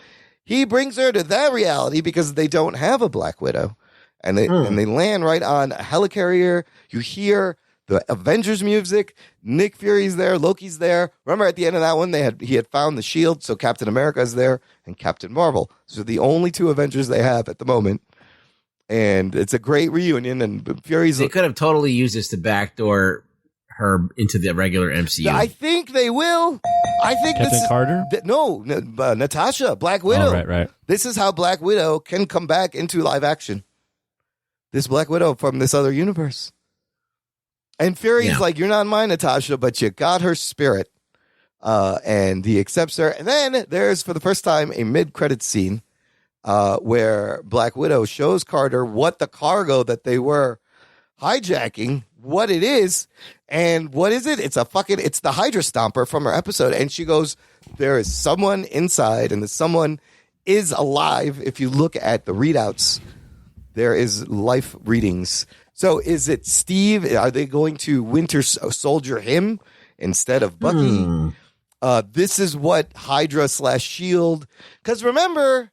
He brings her to that reality because they don't have a Black Widow. And they land right on a helicarrier. You hear the Avengers music. Nick Fury's there. Loki's there. Remember at the end of that one, he had found the shield. So Captain America's there and Captain Marvel. So the only two Avengers they have at the moment. And it's a great reunion. And Fury's. They could have totally used this to backdoor her into the regular MCU. I think they will. I think Captain Carter? Natasha, Black Widow. Oh, right. This is how Black Widow can come back into live action. This Black Widow from this other universe. And Fury's like, you're not my Natasha, but you got her spirit. And he accepts her. And then there's, for the first time, a mid-credit scene where Black Widow shows Carter what the cargo that they were hijacking, what it is. And what is it? It's the Hydra Stomper from her episode. And she goes, there is someone inside, and the someone is alive. If you look at the readouts, there is life readings. So is it Steve? Are they going to Winter Soldier him instead of Bucky? This is what Hydra / Shield. Because remember,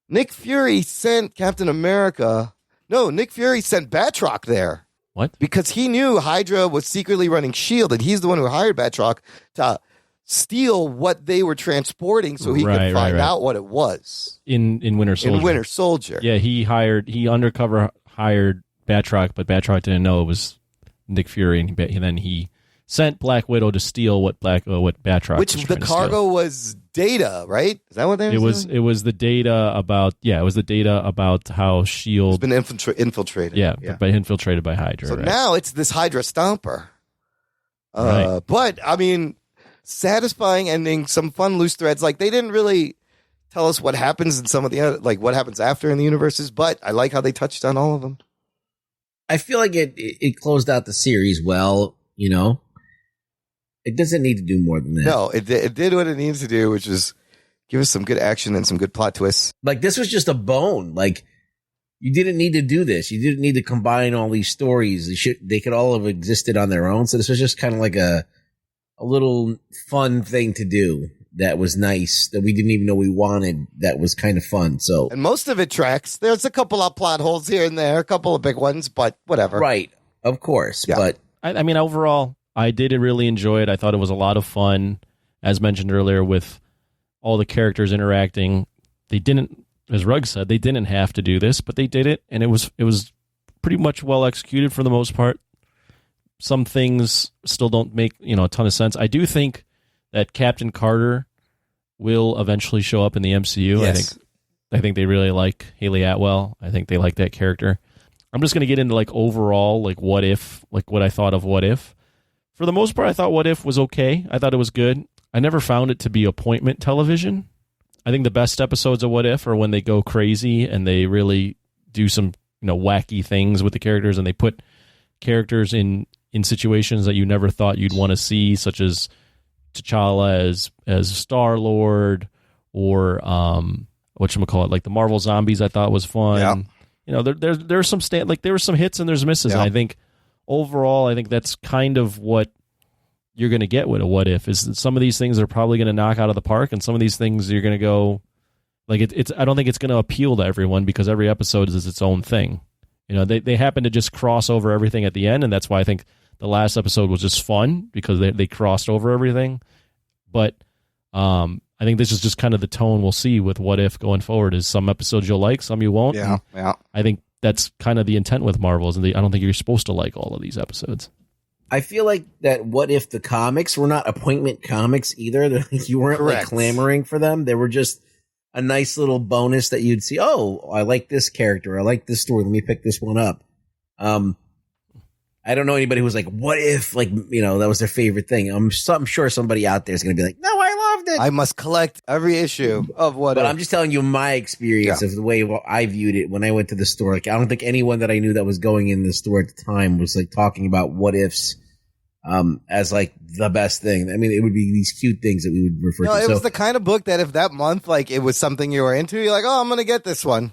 Nick Fury sent Captain America. No, Nick Fury sent Batroc there. What? Because he knew Hydra was secretly running S.H.I.E.L.D., and he's the one who hired Batroc to steal what they were transporting so he could find out what it was. In Winter Soldier. In Winter Soldier. Yeah, he undercover hired Batroc, but Batroc didn't know it was Nick Fury, and then he sent Black Widow to steal what Batroc Which was the cargo was data, right? Is that what they were It was the data about how S.H.I.E.L.D. has been infiltrated. Yeah, but infiltrated by Hydra. So right? now it's this Hydra Stomper. Right. But, I mean, satisfying ending, some fun loose threads. Like, they didn't really tell us what happens in some of the other, like what happens after in the universes, but I like how they touched on all of them. I feel like it closed out the series well, It doesn't need to do more than that. No, it did what it needs to do, which is give us some good action and some good plot twists. Like, this was just a bone. Like, you didn't need to do this. You didn't need to combine all these stories. They could all have existed on their own. So this was just kind of like a little fun thing to do that was nice, that we didn't even know we wanted, that was kind of fun. So, and most of it tracks. There's a couple of plot holes here and there, a couple of big ones, but whatever. Right. Of course. Yeah. But I mean, overall, I did really enjoy it. I thought it was a lot of fun, as mentioned earlier, with all the characters interacting. They didn't, as Rugg said, they didn't have to do this, but they did it, and it was pretty much well executed for the most part. Some things still don't make a ton of sense. I do think that Captain Carter will eventually show up in the MCU. Yes. I think they really like Haley Atwell. I think they like that character. I'm just going to get into overall what if, what I thought of What If. For the most part, I thought What If was okay. I thought it was good. I never found it to be appointment television. I think the best episodes of What If are when they go crazy and they really do some wacky things with the characters, and they put characters in situations that you never thought you'd want to see, such as T'Challa as Star-Lord, or whatchamacallit, like the Marvel Zombies, I thought was fun. Yeah. You know, there's some there were some hits and there's misses. Yeah. And I think overall, I think that's kind of what you're going to get with a What If, is that some of these things are probably going to knock out of the park, and some of these things you're going to go, like, it's I don't think it's going to appeal to everyone, because every episode is its own thing. You know, they happen to just cross over everything at the end, and that's why I think the last episode was just fun, because they crossed over everything. But I think this is just kind of the tone we'll see with What If going forward, is some episodes you'll like, some you won't. Yeah, yeah. I think that's kind of the intent with Marvel, and I don't think you're supposed to like all of these episodes. I feel like that What If the comics were not appointment comics either. Like, you weren't like clamoring for them. They were just a nice little bonus that you'd see. Oh, I like this character. I like this story. Let me pick this one up. I don't know anybody who was like, what if, like, you know, that was their favorite thing. I'm sure somebody out there is going to be like, no, I loved it. I must collect every issue of What But If. I'm just telling you my experience of the way I viewed it when I went to the store. Like, I don't think anyone that I knew that was going in the store at the time was like talking about what ifs as like the best thing. I mean, it would be these cute things that we would refer to. It was the kind of book that if that month, like, it was something you were into, you're like, oh, I'm going to get this one.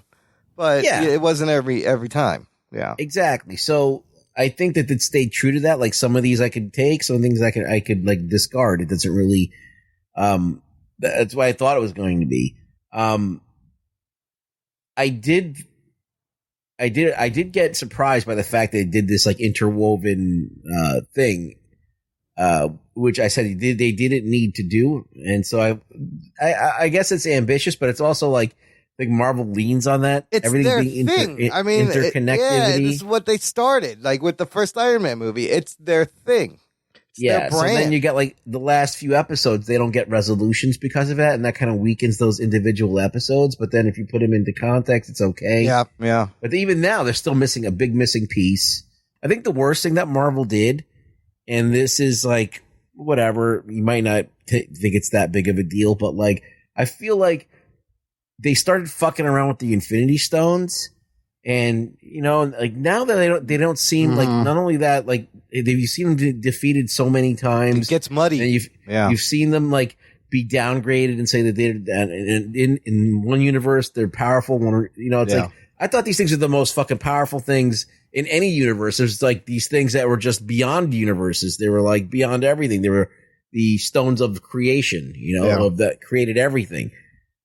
But it wasn't every time. Yeah, exactly. So I think that it stayed true to that. Like, some of these I could take, some things I could like discard. It doesn't really. That's what I thought it was going to be. I did get surprised by the fact that it did this like interwoven thing, which I said they didn't need to do, and so I guess it's ambitious, but it's also like. I think Marvel leans on that. It's everything their being thing. I mean, interconnectivity. this is what they started, like with the first Iron Man movie. It's their thing. It's their so brand. then you get like the last few episodes, they don't get resolutions because of that, and that kind of weakens those individual episodes. But then if you put them into context, it's okay. Yeah. But even now, they're still missing a big missing piece. I think the worst thing that Marvel did, and this is like whatever, you might not think it's that big of a deal, but like I feel like they started fucking around with the Infinity Stones, and you know, like now that they don't seem like, not only that, like you've seen them defeated so many times, it gets muddy. And you've seen them like be downgraded and say that they're in one universe they're powerful. One, you know, it's like I thought these things are the most fucking powerful things in any universe. There's like these things that were just beyond universes. They were like beyond everything. They were the stones of creation, you know, of that created everything.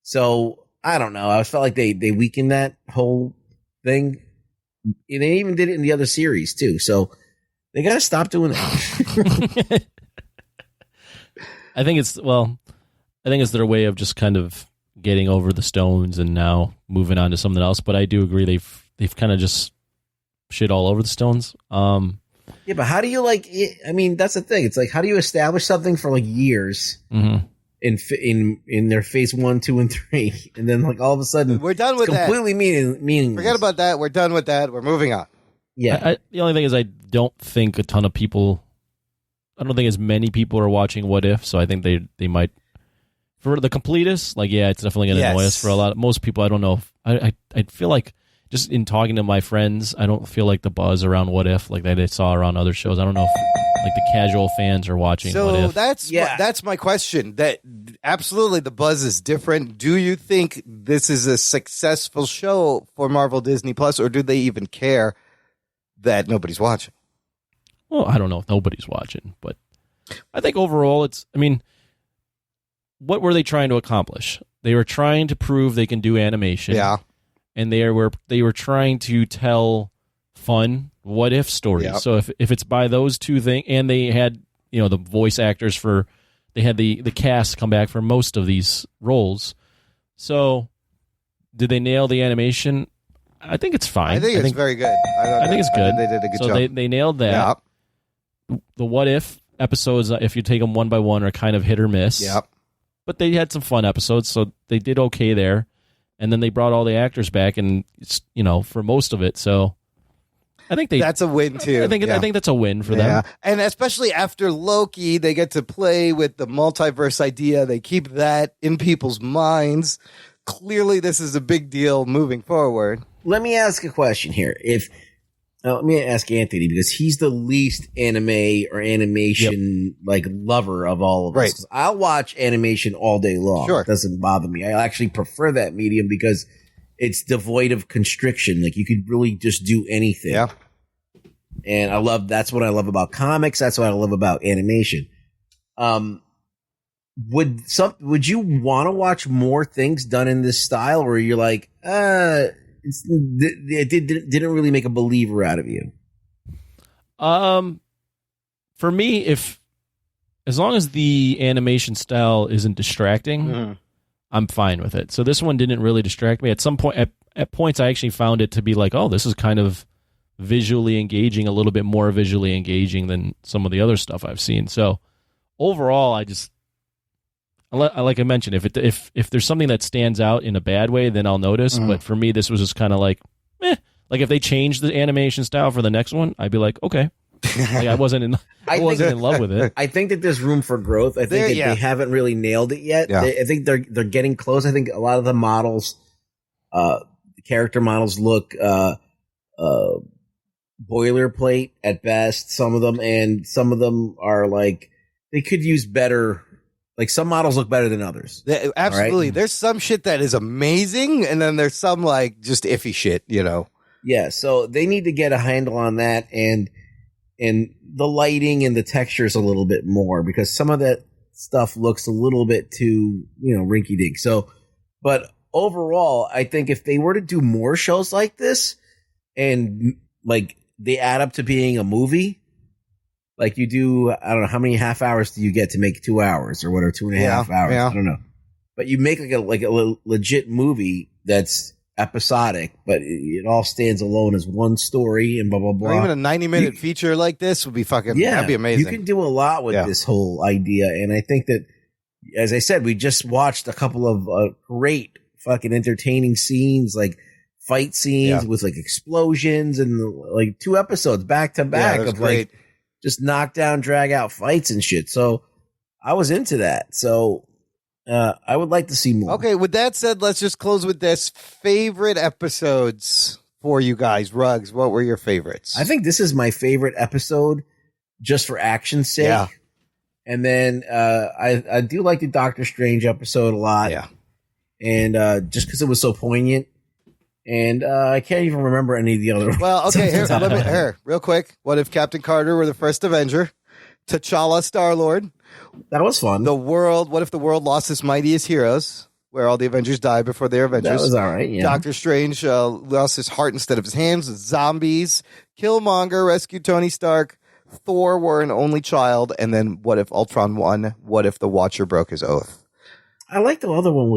So. I don't know. I felt like they weakened that whole thing. And they even did it in the other series too. So they got to stop doing that. I think it's their way of just kind of getting over the stones and now moving on to something else. But I do agree they've kind of just shit all over the stones. Yeah, but how do you like? I mean, that's the thing. It's like, how do you establish something for like years? Mm-hmm. In their phase 1, 2, and 3, and then like all of a sudden we're done with that. Completely meaningless. Forget about that. We're done with that. We're moving on. Yeah. The only thing is, I don't think a ton of people. I don't think as many people are watching What If, so I think they might. For the completists, like, yeah, it's definitely going to annoy us. For a lot of most people, I don't know. I feel like just in talking to my friends, I don't feel like the buzz around What If like that I saw around other shows. I don't know if like the casual fans are watching What If. That's my question. That absolutely the buzz is different. Do you think this is a successful show for Marvel Disney Plus, or do they even care that nobody's watching? Well, I don't know if nobody's watching, but I think overall what were they trying to accomplish? They were trying to prove they can do animation. Yeah. And they were trying to tell fun what if stories. Yep. So if it's by those two things, and they had, you know, the voice actors they had the cast come back for most of these roles. So did they nail the animation? I think it's fine. I think it's very good. I think it's good. They did a good job. So they nailed that. Yep. The what if episodes, if you take them one by one, are kind of hit or miss. Yep. But they had some fun episodes, so they did okay there. And then they brought all the actors back, and you know, for most of it. So I think that's a win too. I think that's a win for them. And especially after Loki, they get to play with the multiverse idea. They keep that in people's minds. Clearly, this is a big deal moving forward. Let me ask a question here. If Now, let me ask Anthony, because he's the least anime or animation like lover of all of us. Right. 'Cause I'll watch animation all day long. Sure. It doesn't bother me. I actually prefer that medium because it's devoid of constriction. Like, you could really just do anything. Yeah. And that's what I love about comics. That's what I love about animation. Would you want to watch more things done in this style, or you're like, it didn't really make a believer out of you? For me, as long as the animation style isn't distracting, I'm fine with it. So this one didn't really distract me. At some point, at points, I actually found it to be like, oh, this is kind of visually engaging, a little bit more visually engaging than some of the other stuff I've seen. So overall, like I mentioned, if there's something that stands out in a bad way, then I'll notice. But for me, this was just kind of like, like if they changed the animation style for the next one, I'd be like, okay. Like I wasn't in love with it. I think that there's room for growth. I think they haven't really nailed it yet. Yeah. I think they're getting close. I think a lot of the models, the character models look boilerplate at best. Some of them are like, they could use better. Like, some models look better than others. Absolutely. Right? There's some shit that is amazing, and then there's some like just iffy shit, Yeah, so they need to get a handle on that, and the lighting and the textures a little bit more, because some of that stuff looks a little bit too, rinky dink. So, but overall, I think if they were to do more shows like this, and like they add up to being a movie. Like you do, I don't know, how many half hours do you get to make 2 hours or whatever, 2.5 hours? Yeah. I don't know. But you make like a legit movie that's episodic, but it all stands alone as one story and blah, blah, blah. Or even a 90-minute feature like this would be that'd be amazing. You can do a lot with this whole idea. And I think that, as I said, we just watched a couple of great fucking entertaining scenes, like fight scenes with like explosions, and like 2 episodes back to back of great. Like just knock down, drag out fights and shit. So I was into that. So I would like to see more. Okay, with that said, let's just close with this. Favorite episodes for you guys. Ruggs, what were your favorites? I think this is my favorite episode just for action's sake. Yeah. And then I do like the Doctor Strange episode a lot. Yeah. And just because it was so poignant. And I can't even remember any of the other ones. Well, okay, here, real quick. What if Captain Carter were the first Avenger? T'Challa, Star-Lord. That was fun. What if the world lost its mightiest heroes, where all the Avengers died before they were Avengers? That was all right, yeah. Doctor Strange lost his heart instead of his hands. Zombies. Killmonger rescued Tony Stark. Thor were an only child. And then what if Ultron won? What if the Watcher broke his oath? I like the other one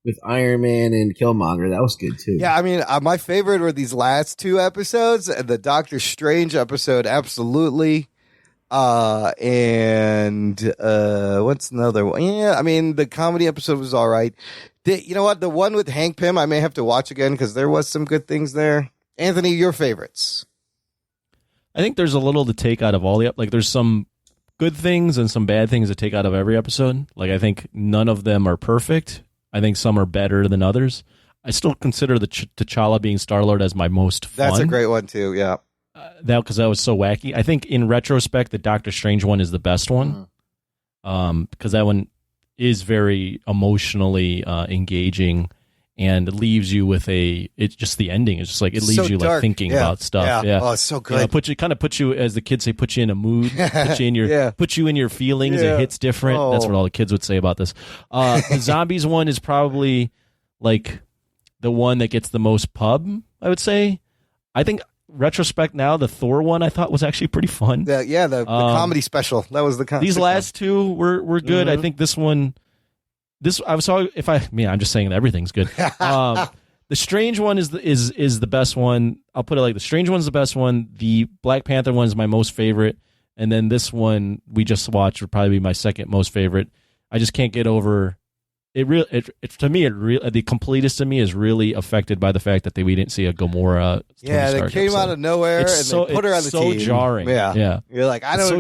with Iron Man and Killmonger. That was good too. Yeah, I mean, my favorite were these last 2 episodes. The Doctor Strange episode, absolutely. And what's another one? Yeah, I mean, the comedy episode was all right. You know what? The one with Hank Pym, I may have to watch again because there was some good things there. Anthony, your favorites? I think there's a little to take out of all like there's some good things and some bad things to take out of every episode. Like, I think none of them are perfect. I think some are better than others. I still consider the T'Challa being Star-Lord as my most fun. That's a great one too. Yeah, because that was so wacky. I think in retrospect, the Doctor Strange one is the best one, because that one is very emotionally engaging and leaves you with it's just the ending. It's just like it leaves so you dark. like thinking about stuff. Yeah. Oh, it's so good. Put you, as the kids say, put you in a mood, put you in your feelings. It hits different. Oh. That's what all the kids would say about this. The zombies one is probably like the one that gets the most pub, I would say. I think retrospect now, the Thor one I thought was actually pretty fun. The comedy special. That was the these last 2 were good. I think this one. I'm just saying that everything's good. The Strange one is the best one. I'll put it like the Strange one's the best one. The Black Panther one is my most favorite, and then this one we just watched would probably be my second most favorite. I just can't get over to me, the completest to me is really affected by the fact that we didn't see a Gamora. Yeah, they came out of nowhere and they put her on the team. It's so jarring. Yeah. You're like, I don't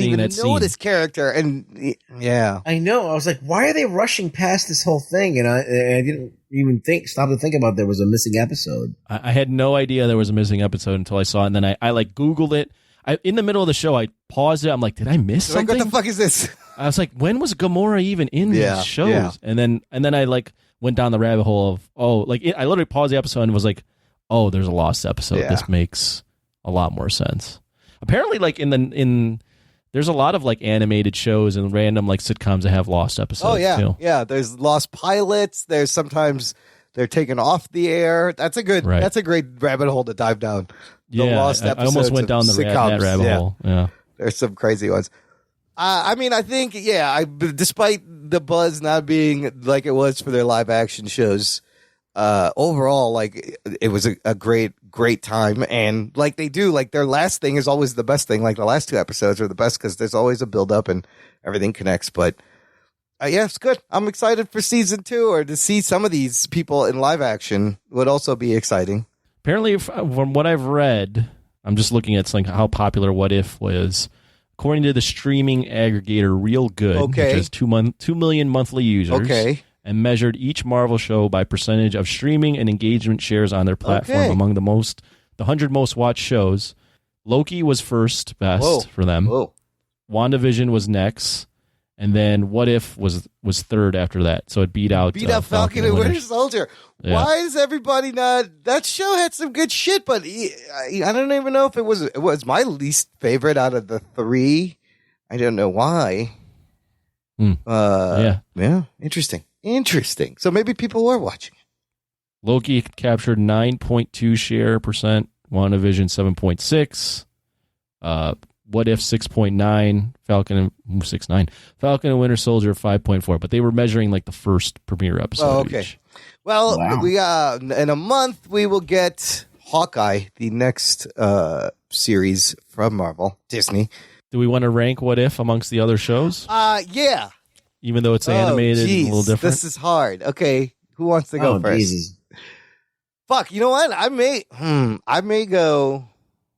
even know this character. And yeah. I know. I was like, why are they rushing past this whole thing? And I didn't even stop to think about there was a missing episode. I had no idea there was a missing episode until I saw it. And then I like Googled it. In the middle of the show, I paused it. I'm like, did I miss something? Like, what the fuck is this? I was like, when was Gamora even in these shows? Yeah. And then I like went down the rabbit hole of, I literally paused the episode and was like, oh, there's a lost episode. Yeah. This makes a lot more sense. Apparently, like there's a lot of like animated shows and random like sitcoms that have lost episodes. Oh yeah, too. Yeah. There's lost pilots. There's sometimes they're taken off the air. That's a great rabbit hole to dive down. Lost episodes. I almost went down that rabbit hole. Yeah. There's some crazy ones. I mean, I think, despite the buzz not being like it was for their live action shows, overall, like it was a great time. And like they do, like their last thing is always the best thing. Like the last 2 episodes are the best because there's always a build up and everything connects. But it's good. I'm excited for season 2, or to see some of these people in live action would also be exciting. Apparently, from what I've read, I'm just looking at like how popular What If was. According to the streaming aggregator Real Good, which has 2 million monthly users, and measured each Marvel show by percentage of streaming and engagement shares on their platform among the 100 most watched shows, Loki was first best for them. Whoa. WandaVision was next, and then What If was third after that. So it beat out Falcon and Winter Soldier. Yeah. Why is everybody not? That show had some good shit, but I don't even know if it was my least favorite out of the 3. I don't know why. Yeah. Interesting. So maybe people were watching it. Loki captured 9.2 share percent. WandaVision 7.6. What If 6.9, Falcon and Winter Soldier 5.4, but they were measuring like the first premiere episode. Oh, okay. Each. Well, we in a month we will get Hawkeye, the next series from Marvel, Disney. Do we want to rank What If amongst the other shows? Yeah. Even though it's animated and a little different. This is hard. Okay, who wants to go first? Jesus. Fuck, you know what? I may go.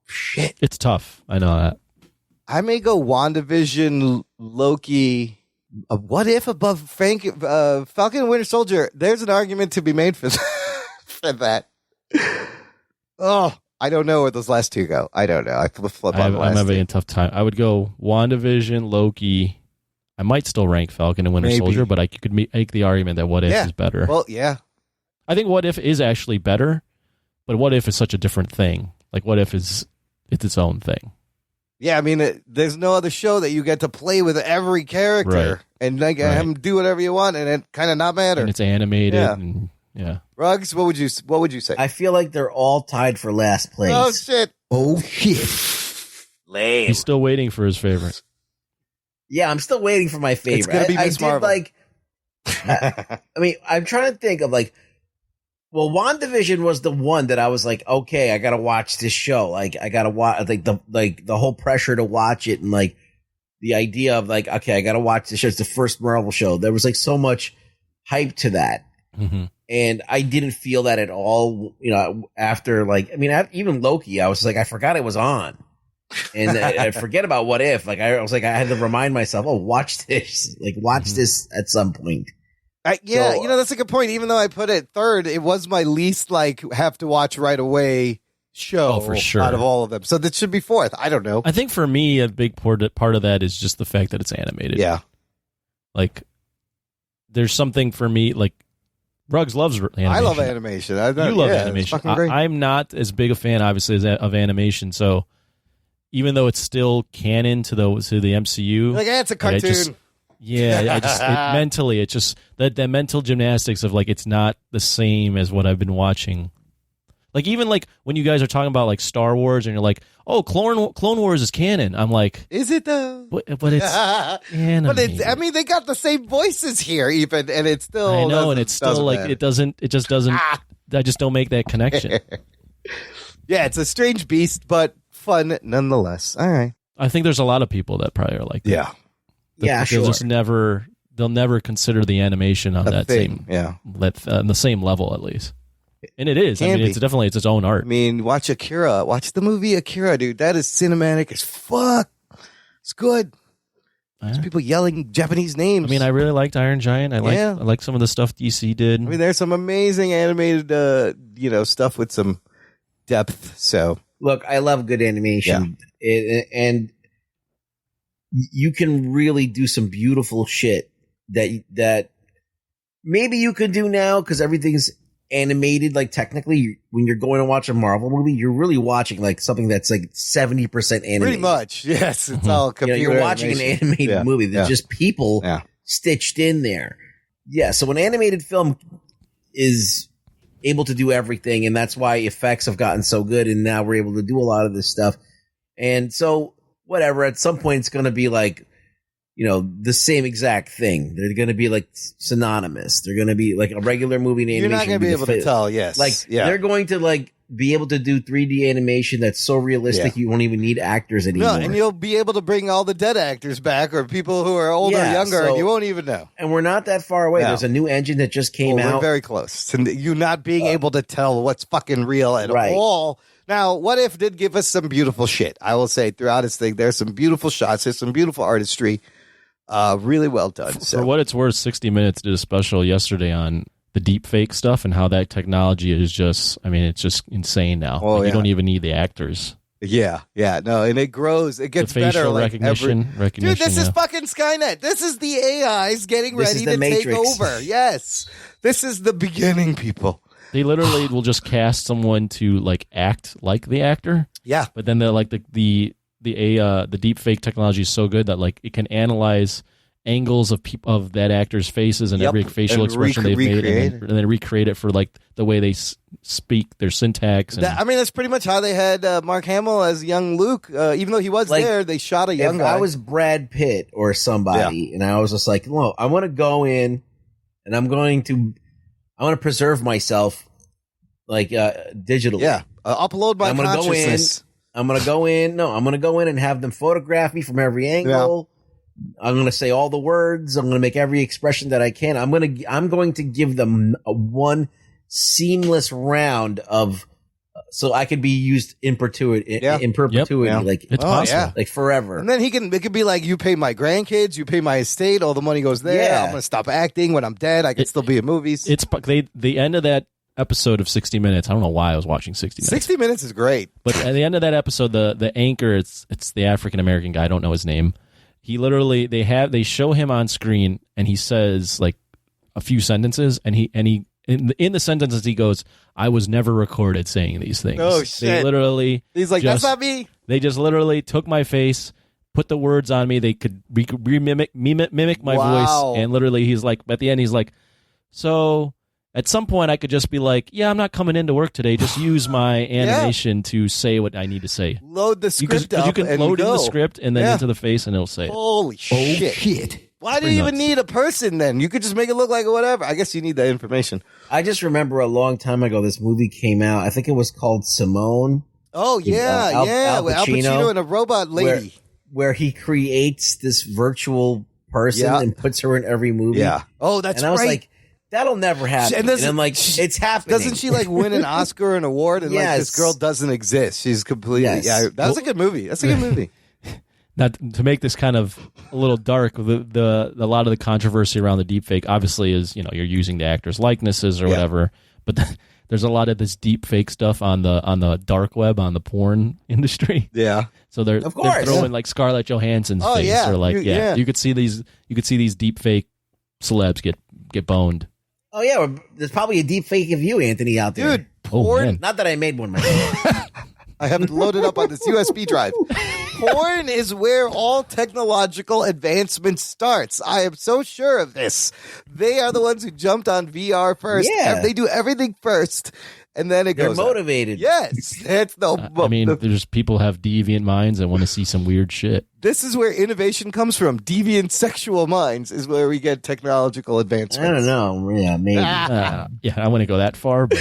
Shit, it's tough. I know that. I may go WandaVision, Loki. What If above Falcon and Winter Soldier? There's an argument to be made for that. Oh, I don't know where those last 2 go. I don't know. I flip on the last I'm having a tough time. I would go WandaVision, Loki. I might still rank Falcon and Winter Soldier, but I could make the argument that What If is better. Well, yeah. I think What If is actually better, but What If is such a different thing. Like What If it's its own thing. Yeah, I mean, there's no other show that you get to play with every character and like have them do whatever you want, and it kind of not matter. And it's animated. Yeah. And, Ruggs, what would you say? I feel like they're all tied for last place. Oh shit! Lame. He's still waiting for his favorite. Yeah, I'm still waiting for my favorite. It's gonna be Miss Marvel. I mean, I'm trying to think of like. Well, WandaVision was the one that I was like, okay, I gotta watch this show. Like, I gotta watch the whole pressure to watch it, and like the idea of like, okay, I gotta watch this show. It's the first Marvel show. There was like so much hype to that, and I didn't feel that at all. You know, after like, I mean, even Loki, I was just like, I forgot it was on, and I forget about What If. Like, I was like, I had to remind myself, oh, watch this, like, watch this at some point. That's a good point. Even though I put it third, it was my least like have to watch right away show for sure out of all of them. So that should be fourth. I don't know. I think for me, a big part of that is just the fact that it's animated. Yeah. Like, there's something for me, like, Ruggs loves animation. I love animation. You love animation. I'm not as big a fan, obviously, of animation. So even though it's still canon to the MCU, like, it's a cartoon. Mentally, it's just that mental gymnastics of like, it's not the same as what I've been watching. Like, even like when you guys are talking about like Star Wars and you're like, oh, Clone Wars is canon. I'm like, is it though? But it's animated. But it's, I mean, they got the same voices here even, and it's still, I know, and it's still like, matter. It just doesn't, I just don't make that connection. Yeah, it's a strange beast, but fun nonetheless. All right. I think there's a lot of people that probably are like that. Yeah. Sure. Just never they'll never consider the animation on that thing, on the same level at least. And it is. I mean, it's definitely its own art. I mean, watch Akira. Watch the movie Akira, dude. That is cinematic as fuck. It's good. There's people yelling Japanese names. I mean, I really liked Iron Giant. I like some of the stuff DC did. I mean, there's some amazing animated, stuff with some depth. So look, I love good animation, and you can really do some beautiful shit that maybe you could do now because everything's animated. Like technically, when you're going to watch a Marvel movie, you're really watching like something that's like 70% animated. Pretty much, yes. It's all computer. You're watching an animated movie. There's just people stitched in there. Yeah, so an animated film is able to do everything, and that's why effects have gotten so good, and now we're able to do a lot of this stuff. And so, whatever, at some point it's going to be like, the same exact thing. They're going to be like synonymous. They're going to be like a regular movie in animation. You're not going to be able to tell, yes. They're going to like be able to do 3D animation that's so realistic you won't even need actors anymore. No, and you'll be able to bring all the dead actors back or people who are older or younger, and you won't even know. And we're not that far away. No. There's a new engine that just came out. We're very close to you not being able to tell what's fucking real at all. Now, What If did give us some beautiful shit. I will say throughout its thing, there's some beautiful shots. There's some beautiful artistry. Really well done. For what it's worth, 60 Minutes did a special yesterday on the deep fake stuff and how that technology is just, it's just insane now. You don't even need the actors. Yeah, no, and it grows. It gets the facial better. recognition. Dude, this is fucking Skynet. This is the AIs getting ready to Matrix. take over. Yes. This is the beginning, people. They literally will just cast someone to like act like the actor. Yeah. But then they're like the deep fake technology is so good that like it can analyze angles of that actor's faces and every facial expression they've made and then recreate it for like the way they speak, their syntax. That's pretty much how they had Mark Hamill as young Luke. Even though he was there, they shot a young guy. If I was Brad Pitt or somebody and I was just like, no, I want to go in and I want to preserve myself like digitally. Yeah. Upload my consciousness. I'm going to go in and have them photograph me from every angle. Yeah. I'm going to say all the words. I'm going to make every expression that I can. I'm going to give them one seamless round of, so I could be used in perpetuity. Like it's possible. Like forever. And then it could be like, you pay my grandkids, you pay my estate, all the money goes there. Yeah. I'm going to stop acting when I'm dead. I can still be in movies. It's the end of that episode of 60 Minutes. I don't know why I was watching 60 Minutes. 60 Minutes is great. But at the end of that episode, the anchor, it's the African American guy. I don't know his name. He literally they show him on screen and he says like a few sentences and he in the sentences he goes, "I was never recorded saying these things." Oh shit! He's like, "That's not me." They just literally took my face, put the words on me. They could mimic my voice, and literally he's like at the end he's like, "So." At some point, I could just be like, "Yeah, I'm not coming into work today. Just use my animation to say what I need to say." Load the script up. You can and load go. in the script and then into the face, and it'll say it. Holy shit! Why do you even need a person then? You could just make it look like whatever. I guess you need that information. I just remember a long time ago, this movie came out. I think it was called Simone. Oh yeah, Al Pacino and a robot lady, where he creates this virtual person and puts her in every movie. Yeah. Oh, that's right. And I was like, that'll never happen. And I'm like, it's happening. Doesn't she like win an Oscar or an award? And like this girl doesn't exist. She's completely. Yeah, that's a good movie. That's a good movie. Now, to make this kind of a little dark, a lot of the controversy around the deepfake obviously is you're using the actors' likenesses or whatever, but there's a lot of this deepfake stuff on the dark web, on the porn industry. Yeah. So they're throwing like Scarlett Johansson's face or like you could see these deepfake celebs get boned. Oh yeah, there's probably a deep fake of you, Anthony, out there. Dude, porn. Not that I made one myself. I have it loaded up on this USB drive. Porn is where all technological advancement starts. I am so sure of this. They are the ones who jumped on VR first. Yeah. They do everything first. and then it They're goes up. motivated. Yes, that's I mean, there's people have deviant minds that want to see some weird shit. This is where innovation comes from. Deviant sexual minds is where we get technological advancements. I don't know. Yeah, maybe. Yeah, I wouldn't go that far, but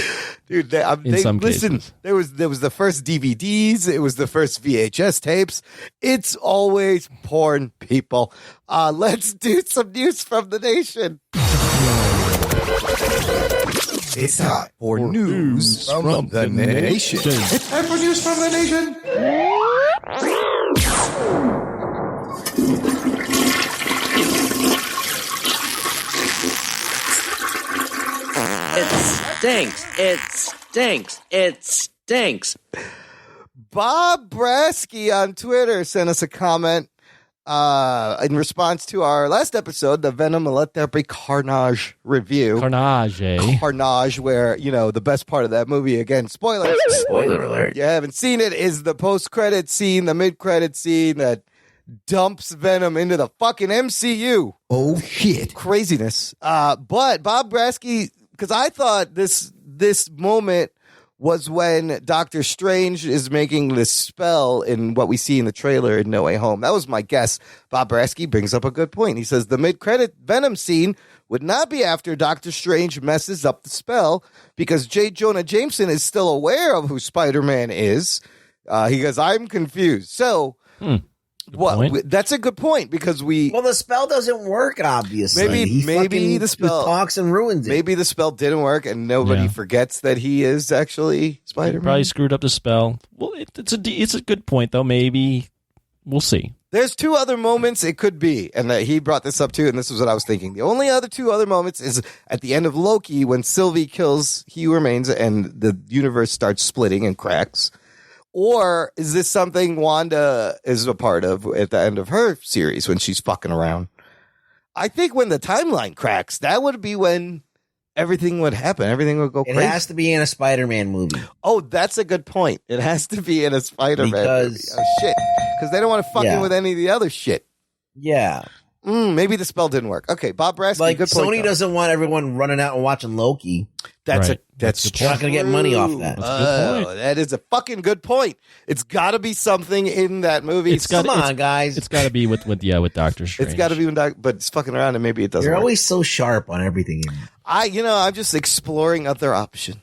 Dude, some listen, cases. there was the first DVDs, it was the first VHS tapes. It's always porn, people. Let's do some news from the nation. It's time for news from the nation. It's time for news from the nation. It stinks. Bob Brasky on Twitter sent us a comment in response to our last episode, the Venom and Let There Be Carnage review. Carnage, eh? Carnage, where, the best part of that movie, again, spoiler alert. If you haven't seen it, is the post-credit scene, the mid-credit scene that dumps Venom into the fucking MCU. Oh, shit. Craziness. But Bob Brasky, because I thought this moment was when Doctor Strange is making this spell in what we see in the trailer in No Way Home. That was my guess. Bob Brasky brings up a good point. He says the mid-credit Venom scene would not be after Doctor Strange messes up the spell because J. Jonah Jameson is still aware of who Spider-Man is. He goes, I'm confused. So... that's a good point because the spell doesn't work. Obviously, maybe the spell talks and ruins it. Maybe the spell didn't work, and nobody forgets that he is actually Spider-Man. Probably screwed up the spell. Well, it's a good point though. Maybe we'll see. There's two other moments it could be, and he brought this up too, and this is what I was thinking. The only two other moments is at the end of Loki when Sylvie kills He Who Remains, and the universe starts splitting and cracks. Or is this something Wanda is a part of at the end of her series when she's fucking around? I think when the timeline cracks, that would be when everything would happen. Everything would go crazy. It has to be in a Spider-Man movie. Oh, that's a good point. It has to be in a Spider-Man movie. Oh, shit. Because they don't want to fuck in with any of the other shit. Yeah. Maybe the spell didn't work. Okay, Bob Brasky, good point. Sony doesn't want everyone running out and watching Loki. That's right. That's You're not going to get money off that. That is a fucking good point. It's got to be something in that movie. Come on, guys. It's got to be with Doctor Strange. It's got to be but it's fucking around and maybe it doesn't. You're work. always so sharp on everything. I'm just exploring other options.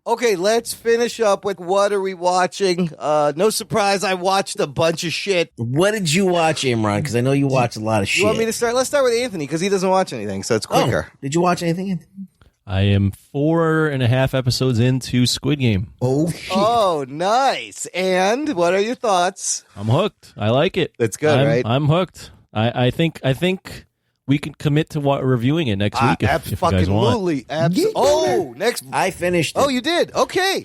Okay, let's finish up with what are we watching? No surprise, I watched a bunch of shit. What did you watch, Imran? Because I know you watched a lot of shit. You want me to start? Let's start with Anthony because he doesn't watch anything, so it's quicker. Did you watch anything, Anthony? I am 4.5 episodes into Squid Game. Oh, shit. Oh, nice. And what are your thoughts? I'm hooked. I like it. That's good, right? I'm hooked. I think we can commit to reviewing it next week if you guys want. Oh, next. I finished it. Oh, you did? Okay.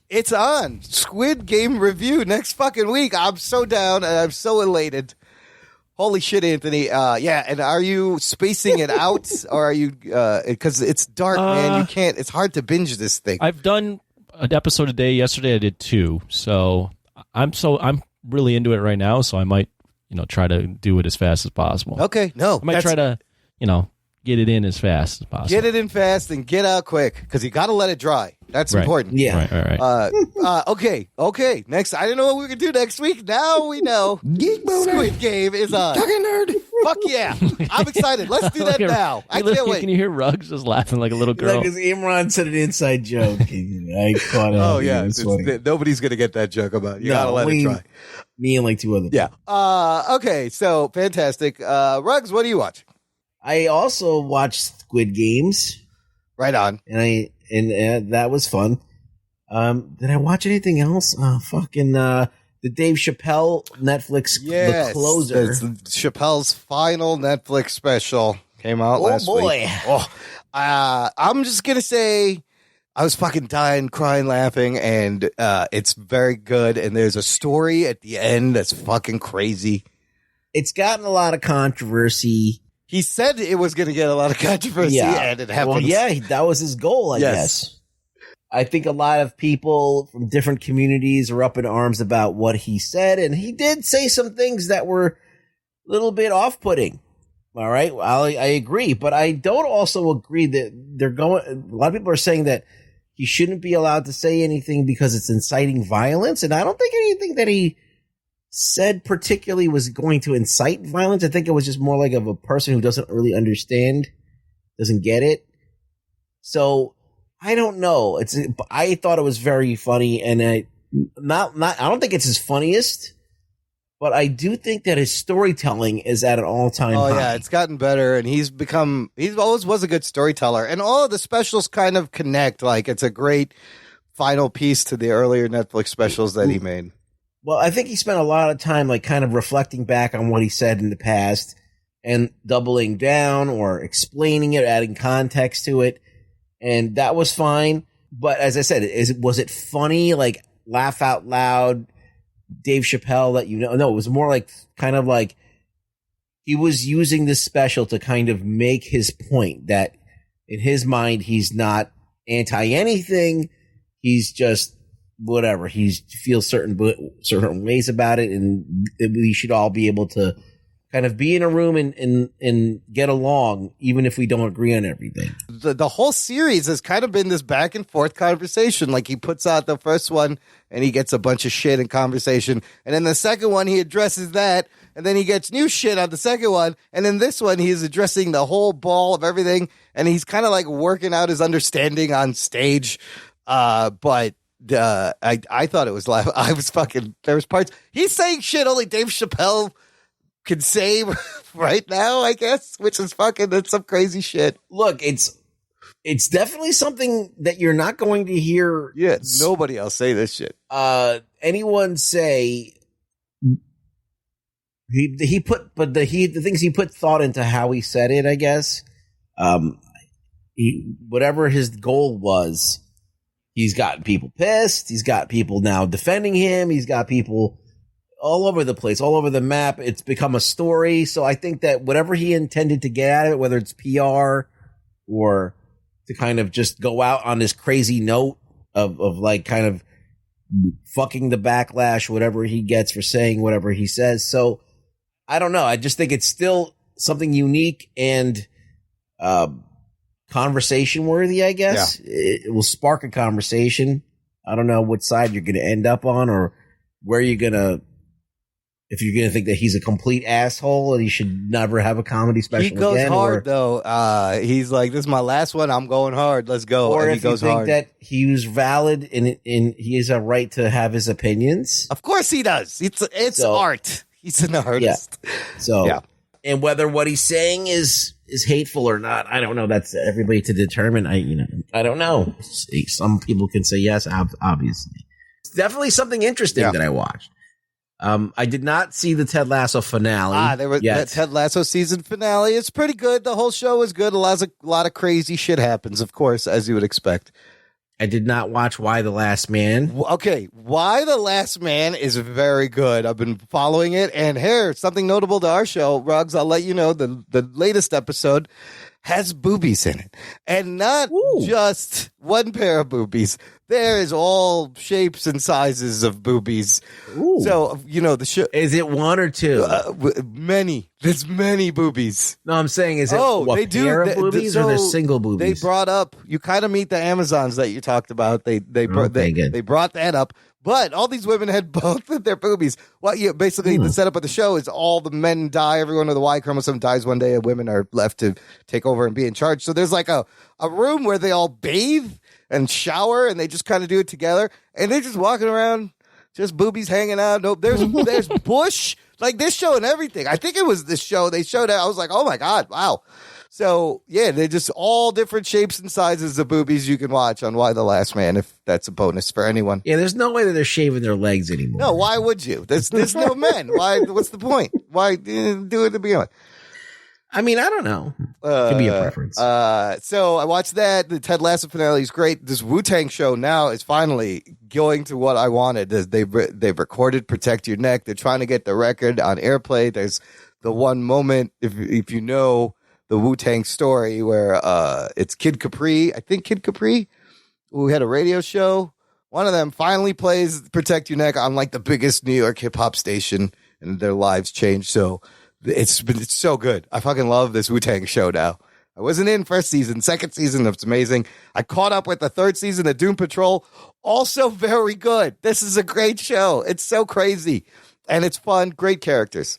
It's on. Squid Game review next fucking week. I'm so down and I'm so elated. Holy shit, Anthony. Yeah, and are you spacing it out or are you because it's dark, man. You can't. It's hard to binge this thing. I've done an episode a day. Yesterday I did 2. So I'm really into it right now, so I might try to do it as fast as possible. Okay, no. I might try to, get it in as fast as possible. Get it in fast and get out quick because you got to let it dry. That's important. Yeah. Right. Okay. Next, I didn't know what we were going to do next week. Now we know. Squid Game is on. Talking nerd. Fuck yeah. I'm excited. Let's do that now. I can't wait. Can you hear Ruggs just laughing like a little girl? Because Imran said an inside joke. I caught it. Oh, yeah. Nobody's going to get that joke about it. You got to let it dry. Me and like 2 other people. Yeah. Okay, so fantastic. Ruggs, what do you watch? I also watched Squid Games. Right on. And that was fun. Did I watch anything else? The Dave Chappelle Netflix The Closer. It's Chappelle's final Netflix special came out last week. I'm just gonna say I was fucking dying, crying, laughing, and it's very good. And there's a story at the end that's fucking crazy. It's gotten a lot of controversy. He said it was going to get a lot of controversy, and it happens. Well, yeah, that was his goal, I guess. I think a lot of people from different communities are up in arms about what he said, and he did say some things that were a little bit off-putting. All right, I agree, but I don't also agree that a lot of people are saying that he shouldn't be allowed to say anything because it's inciting violence. And I don't think anything that he said particularly was going to incite violence. I think it was just more like of a person who doesn't really understand, doesn't get it. So I don't know. I thought it was very funny, and I don't think it's his funniest, but I do think that his storytelling is at an all-time high. Oh yeah, it's gotten better, and he always was a good storyteller, and all of the specials kind of connect. Like, it's a great final piece to the earlier Netflix specials that he made. Well, I think he spent a lot of time like kind of reflecting back on what he said in the past and doubling down or explaining it, adding context to it, and that was fine. But as I said, was it funny? Like, laugh out loud, Dave Chappelle that no, it was more like kind of like he was using this special to kind of make his point that in his mind he's not anti anything, he's just whatever, he feels certain ways about it, and we should all be able to kind of be in a room and get along, even if we don't agree on everything. The whole series has kind of been this back and forth conversation. Like, he puts out the first one and he gets a bunch of shit in conversation. And then the second one, he addresses that. And then he gets new shit on the second one. And then this one, he's addressing the whole ball of everything. And he's kind of like working out his understanding on stage. But I thought it was there was parts. He's saying shit only Dave Chappelle could say right now, I guess, which is that's some crazy shit. Look, it's definitely something that you're not going to hear. Yeah, nobody else say this shit. Anyone say the things he put thought into how he said it, I guess. Whatever his goal was, he's gotten people pissed. He's got people now defending him. He's got people all over the place, all over the map. It's become a story. So I think that whatever he intended to get out of it, whether it's PR or to kind of just go out on this crazy note of like kind of fucking the backlash, whatever he gets for saying whatever he says. So I don't know. I just think it's still something unique and conversation worthy, I guess. Yeah. It will spark a conversation. I don't know what side you're going to end up on or where you're going to, if you're going to think that he's a complete asshole and he should never have a comedy special again. He goes hard, though. He's like, this is my last one. I'm going hard. Let's go. Or and if he goes you think hard. that he was valid and he has a right to have his opinions. Of course he does. It's art. He's an artist. Yeah. So, yeah. And whether what he's saying is hateful or not, I don't know. That's everybody to determine. I don't know. Some people can say yes, obviously. It's definitely something interesting that I watched. I did not see the Ted Lasso finale. The Ted Lasso season finale. It's pretty good. The whole show is good. A lot of crazy shit happens, of course, as you would expect. I did not watch Why the Last Man. Okay, Why the Last Man is very good. I've been following it, and here, something notable to our show, Ruggs, I'll let you know, the latest episode has boobies in it. And not just one pair of boobies. There is all shapes and sizes of boobies. Ooh. So, the show. Is it one or two? Many. There's many boobies. No, I'm saying, is it a pair of boobies or there's single boobies? They brought up, you kind of meet the Amazons that you talked about. They brought that up. But all these women had both of their boobies. Basically, the setup of the show is all the men die. Everyone with the Y chromosome dies one day, and women are left to take over and be in charge. So there's like a room where they all bathe and shower, and they just kind of do it together. And they're just walking around, just boobies hanging out. Nope, there's bush, like this show and everything. I think it was this show. They showed it. I was like, oh, my God, wow. So, yeah, they're just all different shapes and sizes of boobies you can watch on Why the Last Man, if that's a bonus for anyone. Yeah, there's no way that they're shaving their legs anymore. No, why would you? There's no men. Why? What's the point? Why do it to begin with? I mean, I don't know. Could be a preference. So I watched that. The Ted Lasso finale is great. This Wu-Tang show now is finally going to what I wanted. They've recorded Protect Your Neck. They're trying to get the record on airplay. There's the one moment, if you know the Wu-Tang story, where it's Kid Capri, I think Kid Capri, who had a radio show. One of them finally plays Protect Your Neck on like the biggest New York hip hop station, and their lives changed. So it's so good. I fucking love this Wu-Tang show now. I wasn't in first season. Second season, it's amazing. I caught up with the third season of Doom Patrol. Also very good. This is a great show. It's so crazy. And it's fun. Great characters.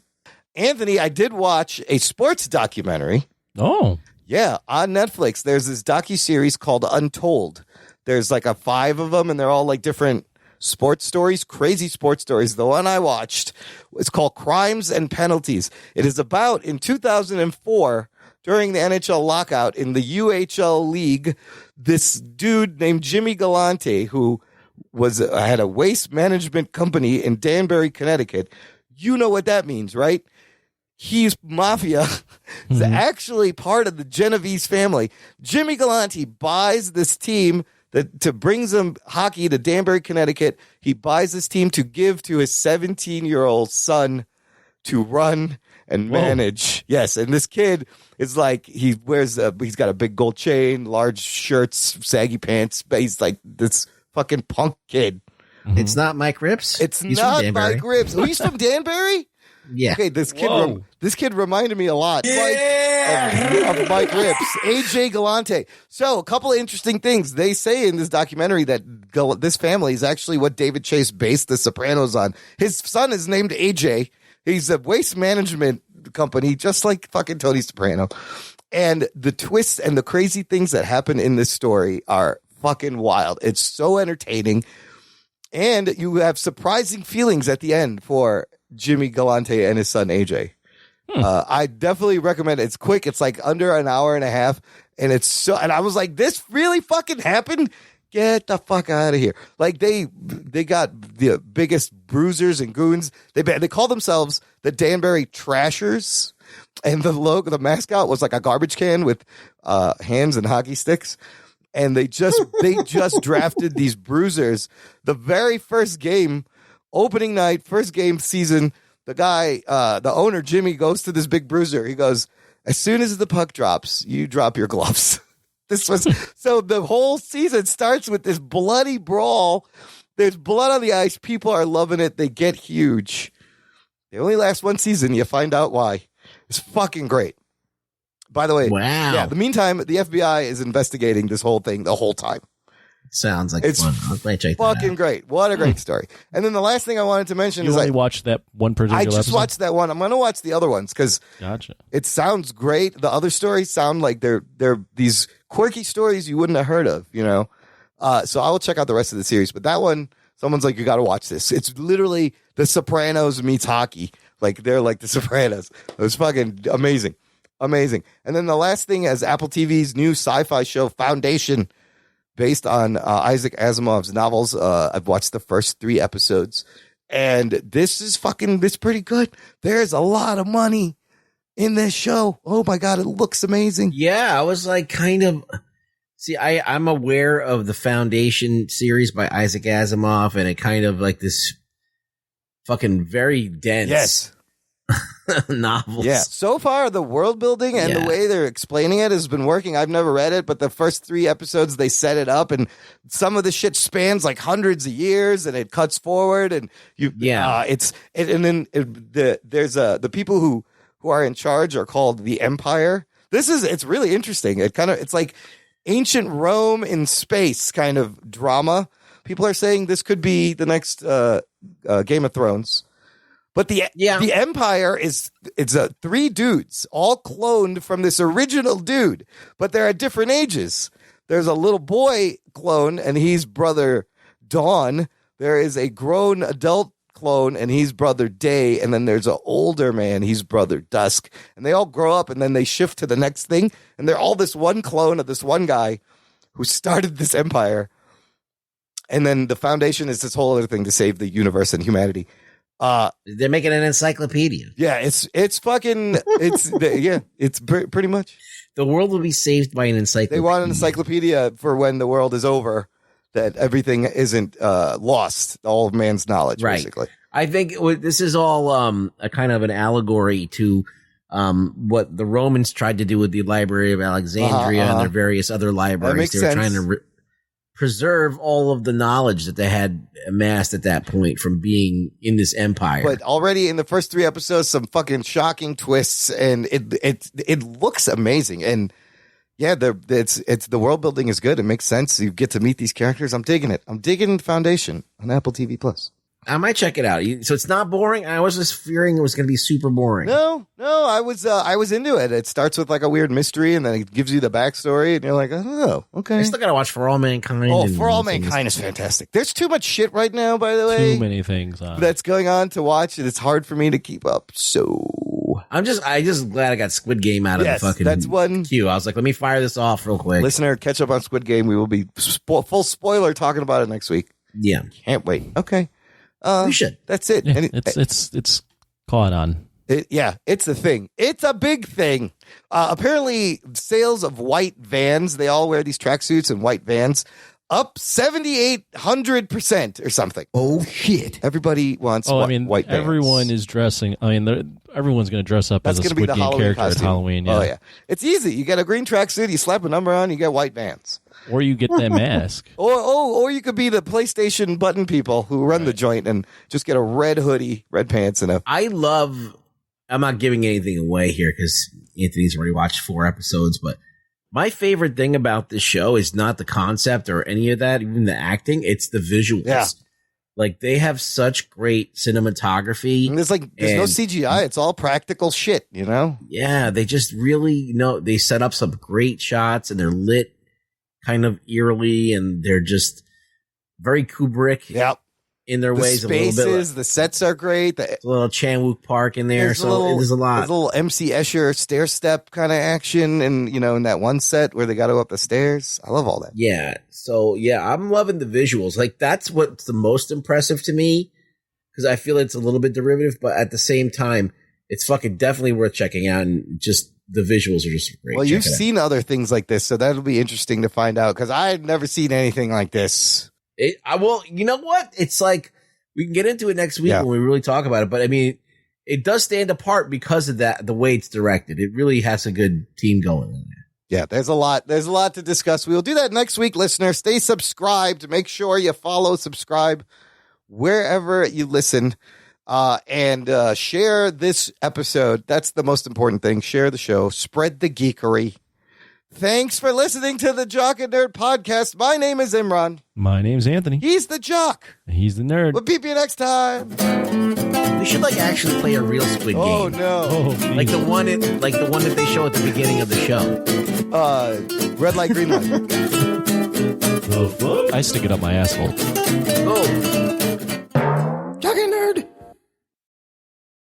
Anthony, I did watch a sports documentary. Oh. Yeah, on Netflix. There's this docuseries called Untold. There's like 5 of them, and they're all like different sports stories, crazy sports stories. The one I watched is called Crimes and Penalties. It is about, in 2004, during the NHL lockout in the UHL League, this dude named Jimmy Galante, who had a waste management company in Danbury, Connecticut. You know what that means, right? He's mafia. He's actually part of the Genovese family. Jimmy Galante buys this team to bring some hockey to Danbury, Connecticut. He buys this team to give to his 17-year-old son to run and manage. Yes, and this kid is like, he's got a big gold chain, large shirts, saggy pants. He's like this fucking punk kid. It's not Mike Rips. He's not Mike Rips. Oh, he's from Danbury? Yeah. Okay, this kid reminded me a lot of Mike Rips. AJ Galante. So, a couple of interesting things. They say in this documentary that this family is actually what David Chase based The Sopranos on. His son is named AJ. He's a waste management company, just like fucking Tony Soprano. And the twists and the crazy things that happen in this story are fucking wild. It's so entertaining. And you have surprising feelings at the end for Jimmy Galante and his son AJ. I definitely recommend it. It's quick. It's like under an hour and a half. And and I was like, this really fucking happened? Get the fuck out of here. Like they got the biggest bruisers and goons. They call themselves the Danbury Trashers. And the logo, the mascot was like a garbage can with hands and hockey sticks. And they just drafted these bruisers. The very first game, opening night, first game season, the guy, the owner, Jimmy, goes to this big bruiser. He goes, as soon as the puck drops, you drop your gloves. So the whole season starts with this bloody brawl. There's blood on the ice. People are loving it. They get huge. They only last one season. You find out why. It's fucking great. By the way, wow. Yeah, in the meantime, the FBI is investigating this whole thing the whole time. Sounds like it's fun. I'll check fucking great. What a great story. And then the last thing I wanted to mention you is only watched that one particular I just episode? watched that one. I'm going to watch the other ones because it sounds great. The other stories sound like they're these quirky stories you wouldn't have heard of, you know? So I will check out the rest of the series. But that one, someone's like, you got to watch this. It's literally The Sopranos meets hockey. Like, they're like The Sopranos. It was fucking amazing. Amazing. And then the last thing is Apple TV's new sci-fi show, Foundation, based on Isaac Asimov's novels. I've watched the first 3 episodes, and this is pretty good. There's a lot of money in this show. Oh my God, it looks amazing. Yeah, I was like I'm aware of the Foundation series by Isaac Asimov, and it kind of like this fucking very dense novels. Yeah. So far, the world building and the way they're explaining it has been working. I've never read it, but the first 3 episodes, they set it up, and some of the shit spans like hundreds of years, and it cuts forward, and there's the people who are in charge are called the Empire. It's really interesting. It's like ancient Rome in space kind of drama. People are saying this could be the next Game of Thrones. But the Empire it's 3 dudes, all cloned from this original dude, but they're at different ages. There's a little boy clone, and he's brother Dawn. There is a grown adult clone, and he's brother Day. And then there's an older man, he's brother Dusk. And they all grow up, and then they shift to the next thing. And they're all this one clone of this one guy who started this empire. And then the Foundation is this whole other thing to save the universe and humanity. They're making an encyclopedia. Yeah, it's pretty much. The world will be saved by an encyclopedia. They want an encyclopedia for when the world is over, that everything isn't lost, all of man's knowledge, basically. I think this is all a kind of an allegory to what the Romans tried to do with the Library of Alexandria and their various other libraries. They were trying to preserve all of the knowledge that they had amassed at that point from being in this empire. But already in the first 3 episodes, some fucking shocking twists, and it looks amazing. And Yeah, it's the world building is good. It makes sense. You get to meet these characters. I'm digging it. I'm digging Foundation on Apple TV Plus. I might check it out. So it's not boring. I was just fearing it was going to be super boring. No, I was into it. It starts with like a weird mystery, and then it gives you the backstory, and you're like, oh, okay. I still got to watch For All Mankind. Oh, For All Mankind is fantastic. There's too much shit right now, by the way. Too many things that's going on to watch, and it's hard for me to keep up. So I just glad I got Squid Game out of the fucking that's one queue. I was like, let me fire this off real quick. Listener, catch up on Squid Game. We will be full spoiler talking about it next week. Yeah, can't wait. Okay. We should. That's it. Yeah, it's caught on. It's a thing. It's a big thing. Apparently, sales of white Vans, they all wear these tracksuits and white Vans, up 7,800% or something. Oh, shit. Everybody wants white Vans. Everyone is dressing. Everyone's going to dress up as a Squid Game character at Halloween. Yeah. Oh, yeah. It's easy. You get a green tracksuit, you slap a number on, you get white Vans. Or you get that mask. Or you could be the PlayStation button people who run the joint and just get a red hoodie, red pants, and I'm not giving anything away here because Anthony's already watched 4 episodes, but my favorite thing about this show is not the concept or any of that, even the acting, it's the visuals. Yeah. Like, they have such great cinematography. And there's no CGI. It's all practical shit, you know? Yeah, they just really, they set up some great shots, and they're lit kind of eerily, and they're just very Kubrick in their ways. The spaces, the sets are great. The little Chan-wook Park in there, there's a lot. There's a little MC Escher stair step kind of action, and in that one set where they got to go up the stairs. I love all that. Yeah, so I'm loving the visuals. Like, that's what's the most impressive to me, because I feel it's a little bit derivative, but at the same time, it's fucking definitely worth checking out, and just the visuals are just great. Well, you've seen other things like this, so that'll be interesting to find out, because I've never seen anything like this. Well, you know what? It's like, we can get into it next week when we really talk about it, but I mean, it does stand apart because of that, the way it's directed. It really has a good team going in there. Yeah, there's a lot to discuss. We'll do that next week, listener. Stay subscribed. Make sure you subscribe wherever you listen. And share this episode. That's the most important thing. Share the show. Spread the geekery. Thanks for listening to the Jock and Nerd podcast. My name is Imran. My name's Anthony. He's the Jock. He's the Nerd. We'll peep you next time. We should actually play a real Squid Game. Oh no! Like the one that they show at the beginning of the show. Red light, green light. I stick it up my asshole. Oh.